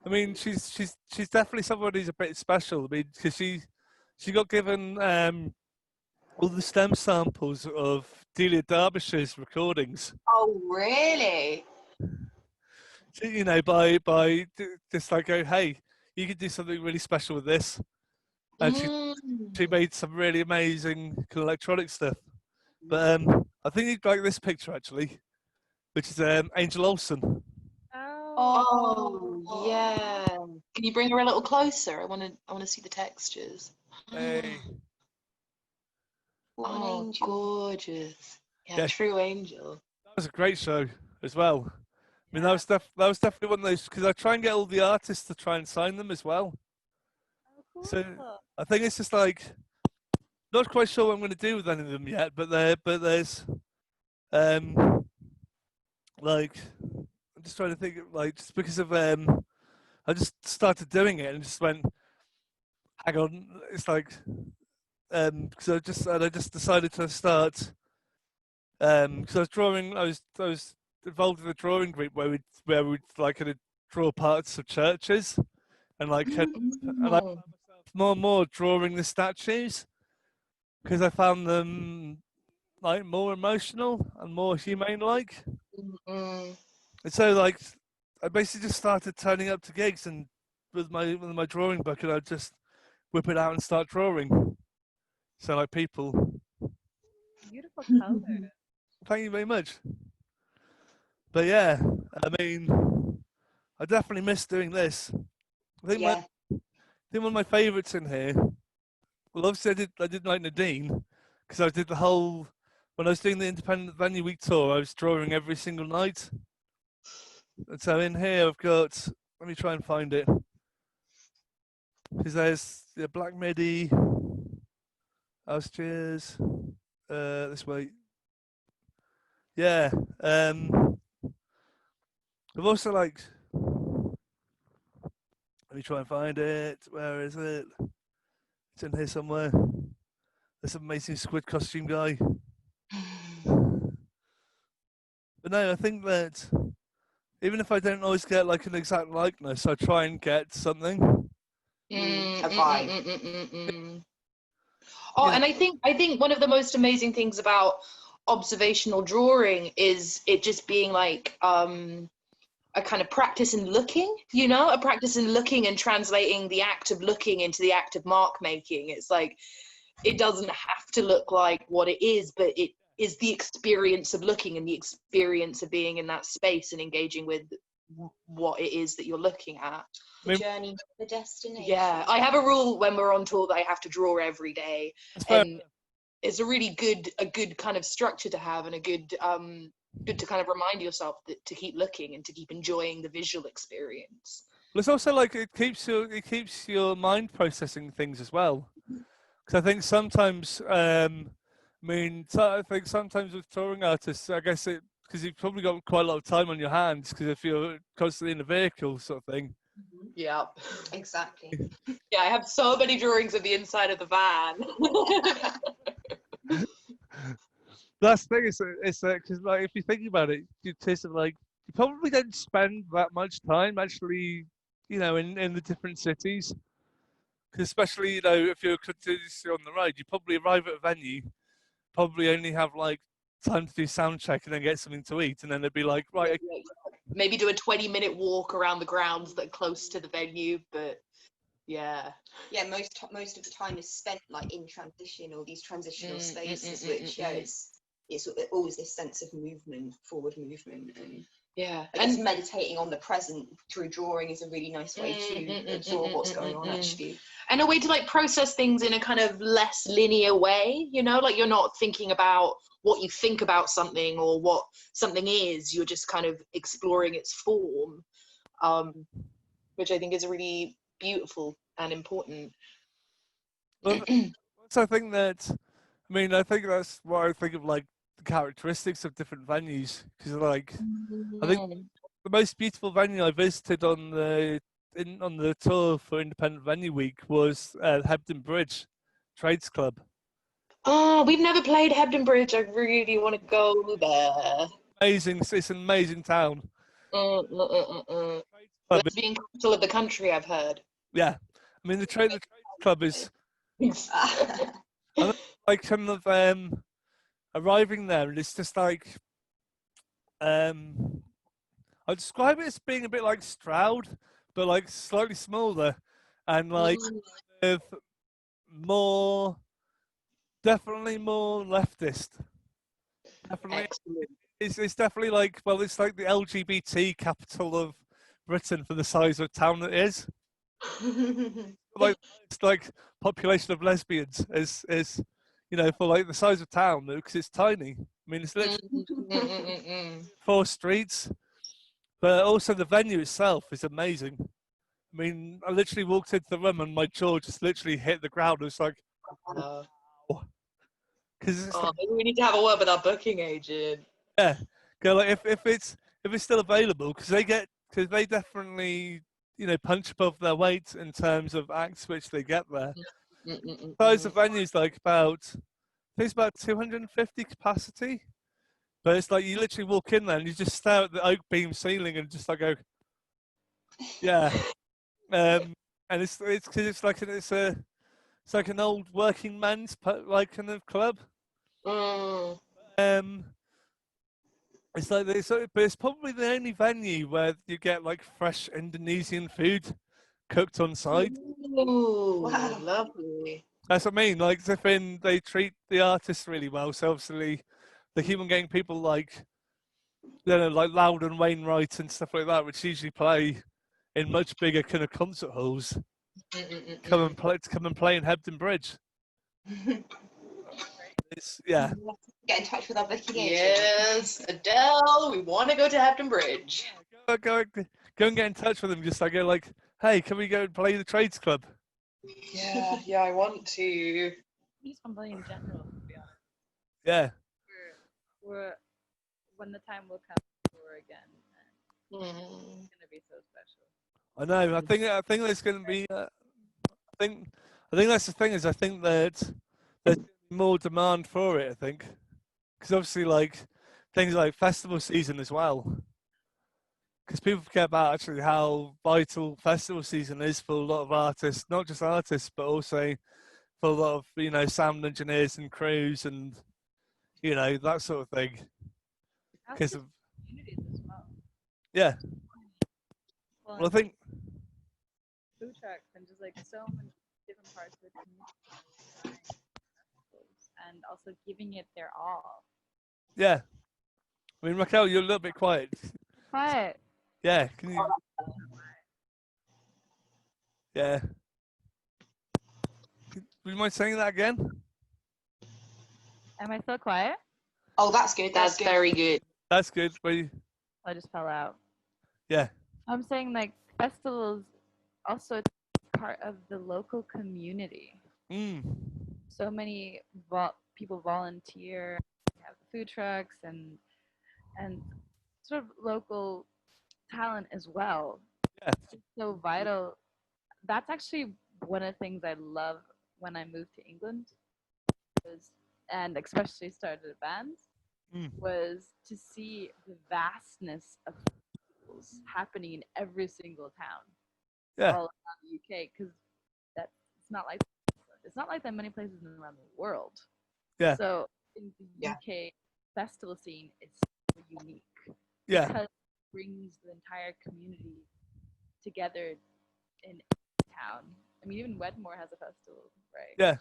I mean, she's definitely somebody who's a bit special. I mean, because she got given all the stem samples of Delia Derbyshire's recordings. Oh really? By just like go, hey, you could do something really special with this, and she made some really amazing electronic stuff. But I think you'd like this picture actually, which is Angel Olsen. Oh yeah. Can you bring her a little closer? I want to see the textures. Hey. Oh, angel. Gorgeous. Yeah, true angel. That was a great show as well. I mean, that was definitely one of those, because I try and get all the artists to try and sign them as well. Oh, cool. So I think it's just like, not quite sure what I'm going to do with any of them yet, but there's like, I'm just trying to think, like, just because of I just started doing it and just went, hang on, it's like because I just decided to start because I was drawing, I was involved in a drawing group where we'd like kind of draw parts of churches, and like and I found myself more and more drawing the statues because I found them like more emotional and more humane like. And so like I basically just started turning up to gigs and with my drawing book, and I'd just whip it out and start drawing. So like people. Beautiful color. Thank you very much. But yeah, I mean, I definitely miss doing this. I think one of my favourites in here. Well, obviously I did like Nadine, because I did the whole, when I was doing the Independent Venue Week tour, I was drawing every single night. And so in here I've got, let me try and find it, because there's the Black Midi, Austrias, this way. Yeah. I've also like, let me try and find it. Where is it? It's in here somewhere. There's some amazing squid costume guy. But But no, I think that even if I don't always get like an exact likeness, I try and get something. A vibe. Oh, Yeah. and I think one of the most amazing things about observational drawing is it just being like a kind of practice in looking, you know, a practice in looking and translating the act of looking into the act of mark making. It's like, it doesn't have to look like what it is, but it is the experience of looking and the experience of being in that space and engaging with what it is that you're looking at. The journey, the destination. Yeah, I have a rule when we're on tour that I have to draw every day, and it's a really good kind of structure to have, and a good to kind of remind yourself that to keep looking and to keep enjoying the visual experience. But it's also like it keeps your mind processing things as well. Because I think sometimes, I think sometimes with touring artists, I guess because you've probably got quite a lot of time on your hands. Because if you're constantly in a vehicle, sort of thing. Yeah, exactly. Yeah, I have so many drawings of the inside of the van. That's the thing. It's because like if you think about it, you taste of like you probably don't spend that much time actually, in the different cities. Because especially if you're continuously on the road, you probably arrive at a venue, probably only have like time to do sound check and then get something to eat, and then they'd be like, right. Maybe do a 20-minute walk around the grounds that are close to the venue, but yeah. Yeah, most of the time is spent like in transition or these transitional spaces, which it's always this sense of movement, forward movement, and yeah, I guess meditating on the present through drawing is a really nice way to absorb what's going on actually. And a way to like process things in a kind of less linear way, you know, like you're not thinking about what you think about something or what something is, you're just kind of exploring its form, which I think is really beautiful and important. Well, so I think that, I think that's what I think of like the characteristics of different venues, because like I think the most beautiful venue I visited on the tour for Independent Venue Week was Hebden Bridge Trades Club. Oh, we've never played Hebden Bridge. I really want to go there. Amazing! It's an amazing town. Lesbian capital of the country, I've heard. Yeah, the Trades Club is like kind of arriving there, and it's just like I'd describe it as being a bit like Stroud, but like slightly smaller, and like definitely more leftist. Definitely, it's definitely like, well, it's like the LGBT capital of Britain for the size of town it is. Like it's like population of lesbians is for like the size of town, because it's tiny. It's literally 4 streets, but also the venue itself is amazing. I literally walked into the room and my jaw just literally hit the ground. It was like, because we need to have a word with our booking agent. Yeah, go like if it's still available, because they definitely punch above their weight in terms of acts which they get there. Size of venues like I think it's about 250 capacity, but it's like you literally walk in there and you just stare at the oak beam ceiling and just like go, yeah, and it's because it's like an old working man's like kind of club. It's like but it's probably the only venue where you get like fresh Indonesian food cooked on site. Ooh, wow, lovely. That's what I mean. Like, they treat the artists really well. So obviously, the human gang people like, like Loud and Wainwright and stuff like that, which usually play in much bigger kind of concert halls, come and play in Hebden Bridge. Get in touch with our booking agent. Yes, Adele, we want to go to Hebden Bridge. Go and get in touch with them. Just like, hey, can we go and play the Trades Club? Yeah, I want to. He's from in general, to be honest. Yeah. We're when the time will come for again, and it's gonna be so special. I know. I think there's going to be. I think that's the thing, is I think that there's more demand for it. I think because obviously like things like festival season as well. Because people forget about actually how vital festival season is for a lot of artists, not just artists, but also for a lot of, sound engineers and crews and, that sort of thing. Because of, communities as well. yeah. Well, I think food trucks and just like so many different parts of the community and also giving it their all. Yeah. I mean, Raquel, you're a little bit quiet. Quiet. Yeah. Can you? Yeah. Would you mind saying that again? Am I still quiet? Oh, that's good. That's very good. That's good. I just fell out. Yeah. I'm saying like festivals also part of the local community. So many people volunteer, have food trucks and sort of local talent as well. Yeah. It's so vital. That's actually one of the things I love when I moved to England and especially started bands was to see the vastness of festivals happening in every single town all around the UK because it's not like that many places around the world. Yeah. So in the UK festival scene, it's so unique. Yeah. Because it brings the entire community together in town. I mean, even Wedmore has a festival, right? Yeah.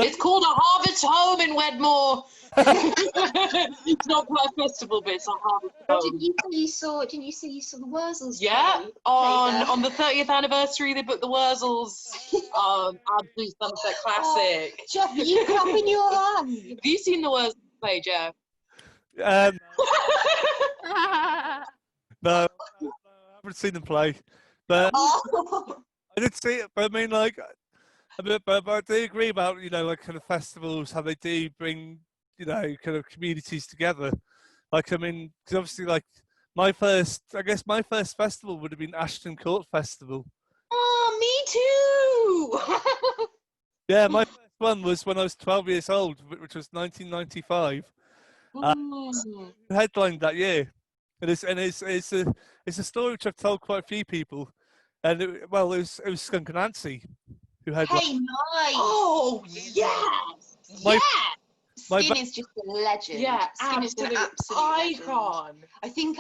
It's called a Harvest Home in Wedmore. It's not quite a festival, but it's a Harvest Home. Didn't you say you saw the Wurzels? Yeah, on the 30th anniversary, they put the Wurzels. Absolute Sunset Classic. Oh, Jeff, are you clapping your hand? Have you seen the Wurzels play, Jeff? No, I haven't seen them play, but I did see it. But I mean, like, but I do agree about like kind of festivals, how they do bring kind of communities together. Like, I mean, because obviously, like my first festival would have been Ashton Court Festival. Oh, me too. Yeah, my first one was when I was 12 years old, which was 1995. Headlined that year. It's a story which I've told quite a few people, and it was Skunk and Nancy who had. Hey, nice! Oh yes, Skin is just a legend. Yeah, Skin is an absolute icon. Legend. I think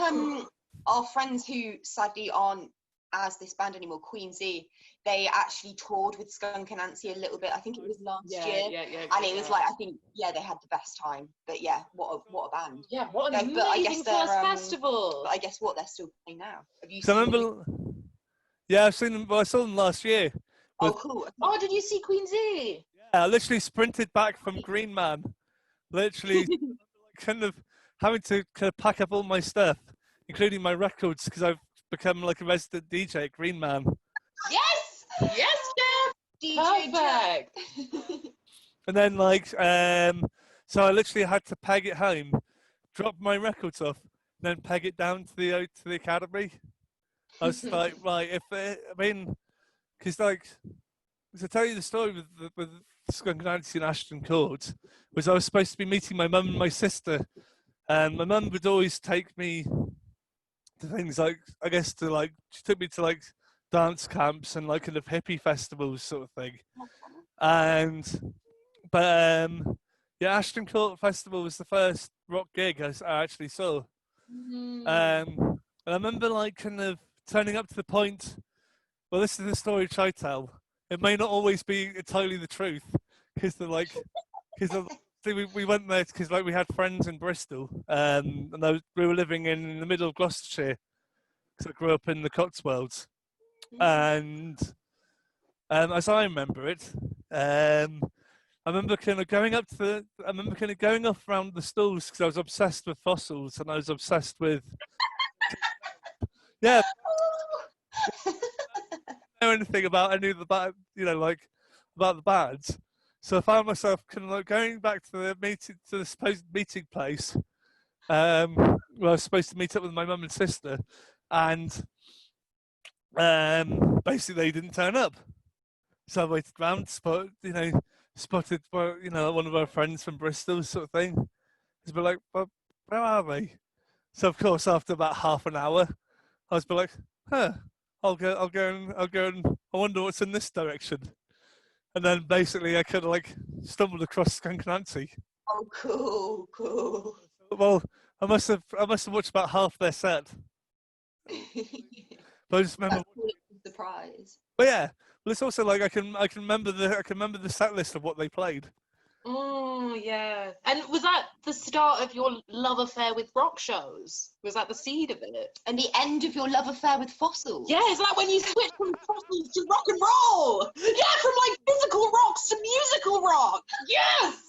our friends who sadly aren't as this band anymore, Queen Z, they actually toured with Skunk and Nancy a little bit. I think it was last year, and it was like I think they had the best time. But yeah, what a band! Yeah, what an amazing first festival. But I guess they're still playing now. Have you So seen remember? Yeah, I've seen them. Well, I saw them last year. Oh, cool. Oh, did you see Queen Z? Yeah, I literally sprinted back from Green Man, literally kind of having to kind of pack up all my stuff, including my records, because I've become like a resident DJ at Green Man. Yes, Jeff. DJ Perfect. And then so I literally had to peg it home, drop my records off, and then peg it down to the academy. I was like, right, because to tell you the story with Skunk and Nancy and Ashton Court, was I was supposed to be meeting my mum and my sister, and my mum would always take me to things like, I guess she took me to like dance camps and like kind of hippie festivals sort of thing, but Ashton Court Festival was the first rock gig I actually saw, and I remember like kind of turning up to the point. Well, this is the story which I tell. It may not always be entirely the truth, because we went there because like we had friends in Bristol, and we were living in the middle of Gloucestershire, because I grew up in the Cotswolds, and as I remember it, I remember kind of going off around the stalls because I was obsessed with fossils and I was obsessed with know anything about any of the band, about the bands. So I found myself kind of like going back to the supposed meeting place, where I was supposed to meet up with my mum and sister, and basically they didn't turn up. So I waited around, spotted one of our friends from Bristol, sort of thing, It's been like, well, where are they? So of course, after about half an hour, I was like, huh, I'll go, and I wonder what's in this direction. And then basically, I kind of like stumbled across Skunk Nancy. Oh, cool. Well, I must have watched about half their set. But I just remember. That's cool. Surprise. But yeah, but it's also like I can remember the set list of what they played. Oh yeah. And was that the start of your love affair with rock shows? Was that the seed of it? And the end of your love affair with fossils. Yeah, is that when you switched from fossils to rock and roll? Yeah, from like physical rocks to musical rock. Yes.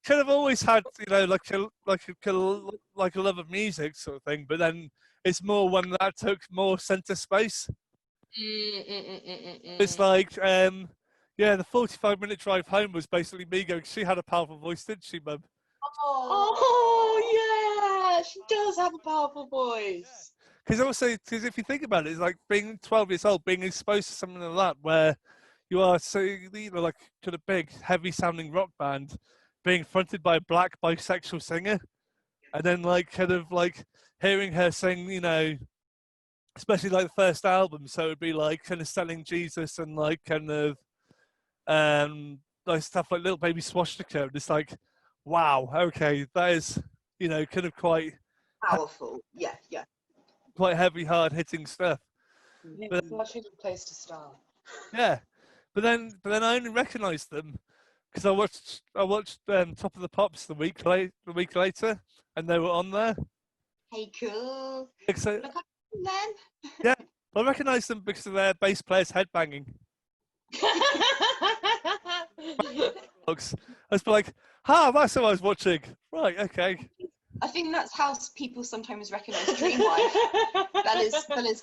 Kind of always had, you know, like a love of music sort of thing, but then it's more when that took more center space. It's like, yeah, the 45-minute drive home was basically me going, she had a powerful voice, didn't she, Mum? Oh yeah, she does have a powerful voice. Because if you think about it, it's like being 12 years old, being exposed to something like that, where you are so, you know, like kind of big, heavy-sounding rock band, being fronted by a black bisexual singer, and then like kind of like hearing her sing, you know, especially like the first album, so it'd be like kind of Selling Jesus and like kind of like stuff like Little Baby Swastika. And it's like, wow, okay, that is, you know, kind of quite Powerful. Yeah. quite heavy, hard hitting stuff. It's such a good place to start. Yeah, but then I only recognised them because I watched Top of the Pops the week later, and they were on there. Hey, cool. So, Look up then. yeah, I recognised them because of their bass players headbanging. I was like, that's what I was watching. Right, okay. I think that's how people sometimes recognise Dreamwife. That is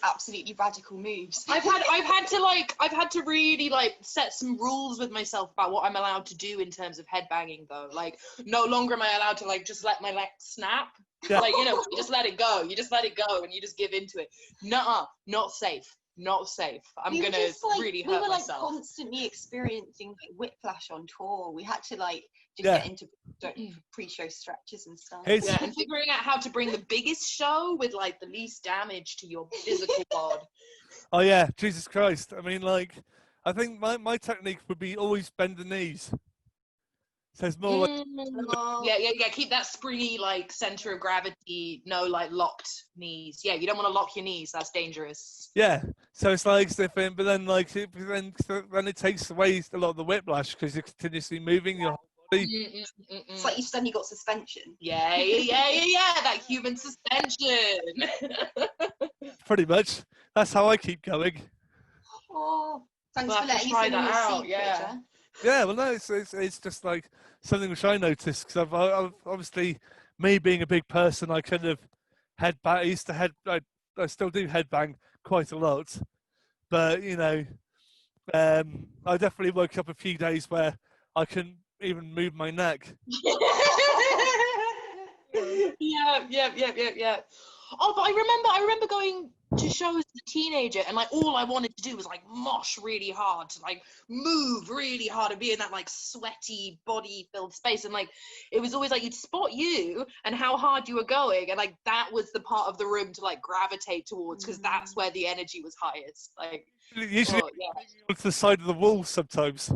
absolutely radical moves. I've had to really like set some rules with myself about what I'm allowed to do in terms of headbanging though. Like no longer am I allowed to like just let my legs snap. Yeah. Like, you know, you just let it go. You just let it go and you just give into it. Nuh-uh, not safe. Not safe. I'm gonna really hurt myself. We were like constantly experiencing like, whiplash on tour. We had to like just Yeah. get into pre-show stretches and stuff. It's- Yeah, and figuring out how to bring the biggest show with like the least damage to your physical bod. Oh yeah, Jesus Christ. I mean, like, I think my technique would be always bend the knees. So it's more like, Yeah. Keep that springy like center of gravity. No, like locked knees. Yeah, you don't want to lock your knees. That's dangerous. yeah. So it's like different, but then like then it takes away a lot of the whiplash because you're continuously moving your whole body. It's like you suddenly got suspension. Yeah. That human suspension. Pretty much. That's how I keep going. Oh, thanks We'll for have letting to us try in that on your out, secret, yeah. Jeff. Yeah, well, no, it's just like something which I noticed because I've obviously me being a big person, I kind of headbang. I used to I still do headbang quite a lot, but you know, I definitely woke up a few days where I couldn't even move my neck. Yeah. Oh, but I remember going to shows as a teenager and like all I wanted to do was like mosh really hard, to like move really hard and be in that like sweaty body filled space, and like it was always like you'd spot you and how hard you were going, and like that was the part of the room to like gravitate towards because that's where the energy was highest. Like Usually yeah. to the side of the wall sometimes.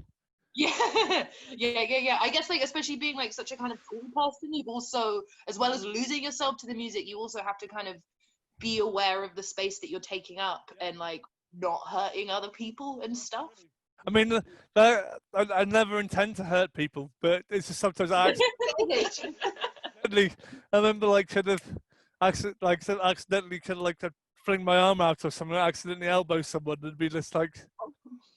Yeah. I guess like especially being like such a kind of cool person, you've also, as well as losing yourself to the music, you also have to kind of be aware of the space that you're taking up and like not hurting other people and stuff. I mean, I never intend to hurt people, but it's just sometimes I remember like kind of accidentally kind of like to fling my arm out or something, accidentally elbow someone and be just like,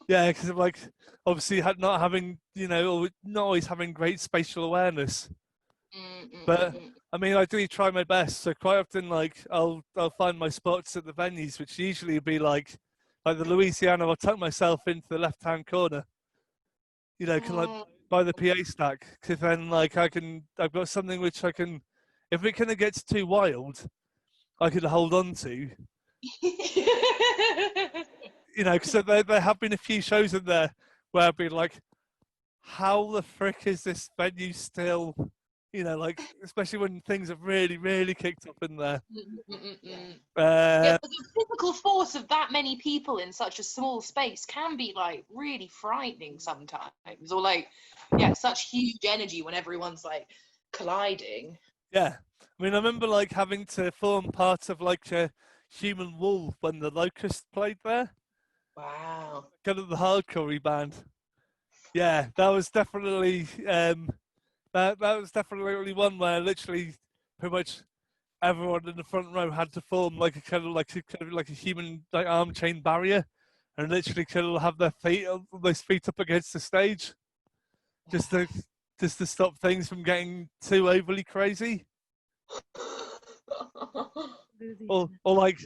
yeah, because of like obviously not having, you know, or not always having great spatial awareness. But I mean, I do try my best. So quite often, like I'll find my spots at the venues, which usually would be like the Louisiana. I'll tuck myself into the left-hand corner, you know, kind of like by the PA stack. Because then, like, I've got something which I can, if it kind of gets too wild, I can hold on to. You know, because there have been a few shows in there where I've been like, how the frick is this venue still, you know, like, especially when things have really, really kicked up in there. Yeah, but the physical force of that many people in such a small space can be like really frightening sometimes, or like, yeah, such huge energy when everyone's like colliding. Yeah, I mean, I remember like having to form part of like a human wall when the Locust played there, Wow. kind of the hardcore band. Yeah, that was definitely that was definitely one where literally pretty much everyone in the front row had to form like a kind of like a human like arm chain barrier, and literally kind of have their feet up against the stage, just to stop things from getting too overly crazy, or like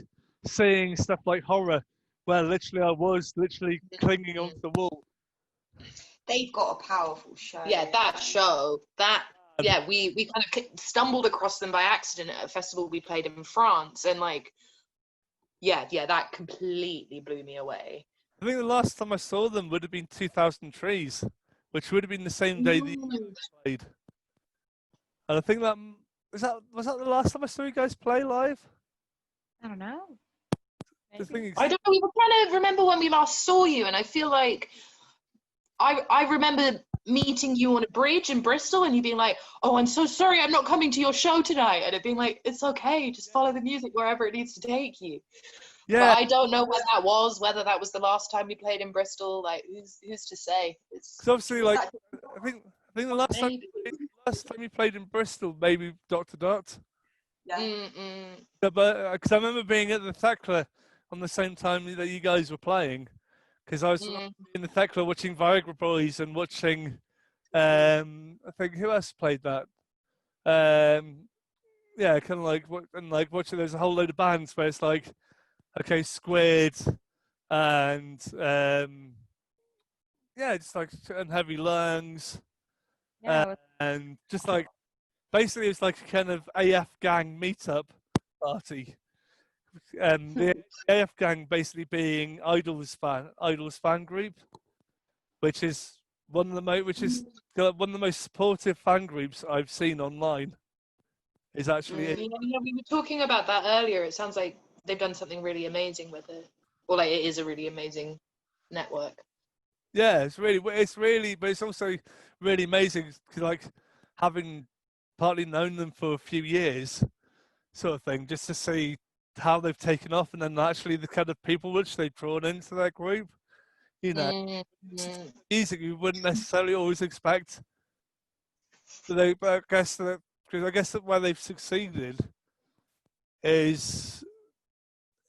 seeing stuff like horror, where literally I was literally clinging onto the wall. They've got a powerful show. Yeah, that show, yeah, we kind of stumbled across them by accident at a festival we played in France, and like, yeah, that completely blew me away. I think the last time I saw them would have been 2000 Trees, which would have been the same day that you played. And I think was that the last time I saw you guys play live? I don't know. The thing is, I don't know, we were trying to remember when we last saw you, and I feel like I remember meeting you on a bridge in Bristol, and you being like, "Oh, I'm so sorry, I'm not coming to your show tonight," and it being like, "It's okay, just follow the music wherever it needs to take you." yeah. But I don't know when that was, whether that was the last time we played in Bristol. Like, who's to say? Because obviously, like, I think the last time you played in Bristol, maybe Dr. Dot. Yeah. Yeah, but because I remember being at the Thekla on the same time that you guys were playing, because I was in the Thekla watching Viagra Boys and watching, I think who else played that? Yeah, kind of like watching. There's a whole load of bands where it's like, okay, Squid, and yeah, just like and Heavy Lungs, Yeah, and just like basically it's like a kind of AF gang meetup party. The AF gang basically being Idol's fan group, which is one of the most supportive fan groups I've seen online. Is actually it. Yeah, we were talking about that earlier. It sounds like they've done something really amazing with it, or like it is a really amazing network. Yeah, but it's also really amazing because like having partly known them for a few years, sort of thing, just to see how they've taken off, and then actually the kind of people which they've drawn into their group. You know, music you wouldn't necessarily always expect. But I guess that where they've succeeded is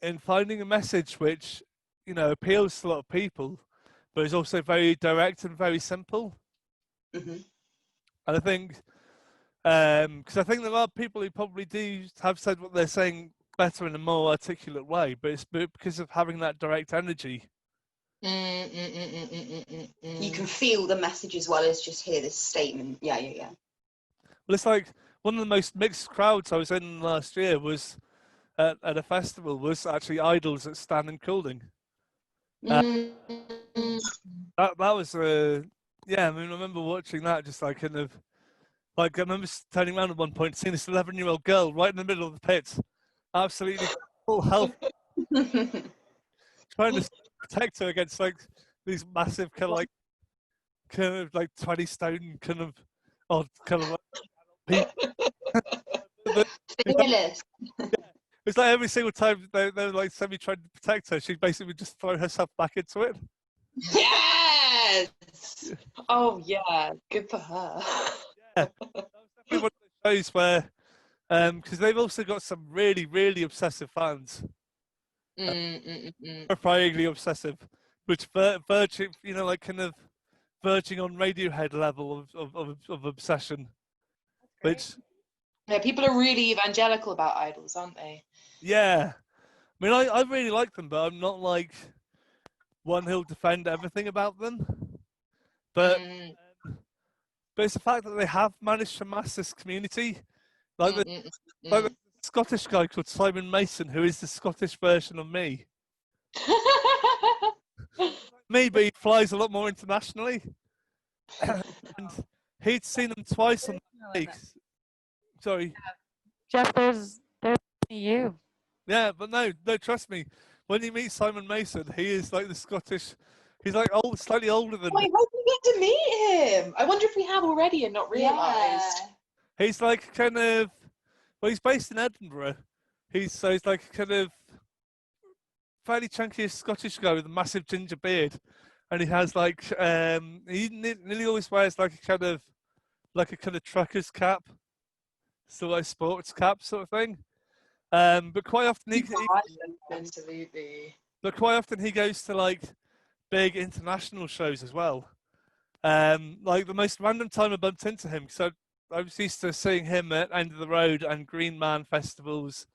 in finding a message which, you know, appeals to a lot of people, but is also very direct and very simple. Mm-hmm. And I think, because I think there are people who probably do have said what they're saying better in a more articulate way, but it's because of having that direct energy. You can feel the message as well as just hear this statement. Yeah. Well, it's like one of the most mixed crowds I was in last year was at a festival was actually Idols at Stand and Cooling. That was yeah. I mean, I remember watching that, just like kind of like I remember turning around at one point, seeing this 11-year-old girl right in the middle of the pit, absolutely full health, trying to protect her against like these massive kind of like 20 stone kind of odd kind of people. It's like every single time they were like semi trying to protect her, she basically would just throw herself back into it. Yes. Oh yeah, good for her. Yeah, that was definitely one of those shows where, because they've also got some really, really obsessive fans. Terrifyingly obsessive, which verging, you know, like kind of verging on Radiohead level of obsession. Which, yeah, people are really evangelical about Idols, aren't they? Yeah, I mean, I really like them, but I'm not like one who'll defend everything about them. But it's the fact that they have managed to amass this community, like the Scottish guy called Simon Mason, who is the Scottish version of me. Me, but he flies a lot more internationally. And he'd seen them twice on the leagues. Sorry. Jeff, there's you. Yeah, but no, trust me. When you meet Simon Mason, he is like the Scottish. He's like old, slightly older than. Wait, how did we get to meet him? I wonder if we have already and not realised. Yeah. He's like kind of. Well, he's based in Edinburgh. He's like kind of fairly chunky Scottish guy with a massive ginger beard, and he has like he nearly always wears like a kind of trucker's cap, so like sports cap sort of thing. But quite often Absolutely. But quite often he goes to like big international shows as well. Like the most random time I bumped into him, so I was used to seeing him at End of the Road and Green Man festivals.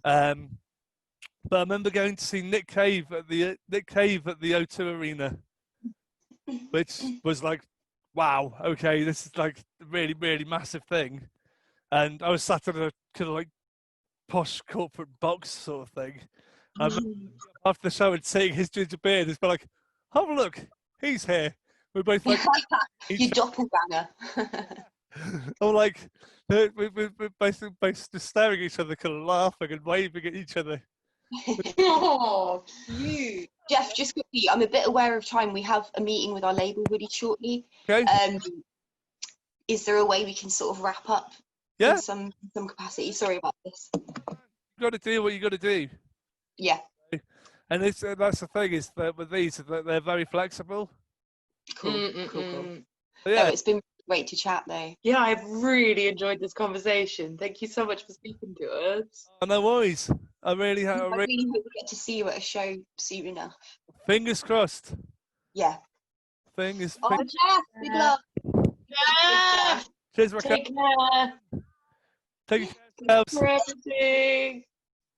But I remember going to see Nick Cave at the O2 Arena, which was like, wow, okay, this is like a really, really massive thing. And I was sat in a kind of like posh corporate box sort of thing. I remember after the show and seeing his ginger beard, it's been like, oh look, he's here. We're both like, Your doppelganger. or like, we're basically just staring at each other, kind of laughing and waving at each other. Oh, cute. Jeff, just quickly, I'm a bit aware of time. We have a meeting with our label really shortly. Okay. Is there a way we can sort of wrap up Yeah. in some capacity? Sorry about this. You got to do what you got to do. Yeah. And that's the thing is that with these, that they're very flexible. Cool. But yeah, No, it's been great to chat though. Yeah, I've really enjoyed this conversation. Thank you so much for speaking to us. no worries. I really have. I really hope we get to see you at a show soon enough. Fingers crossed. Yeah. Fingers. Oh, Jeff, good luck. Yeah. Cheers, Raquel. Take care. Take care. Thanks for everything.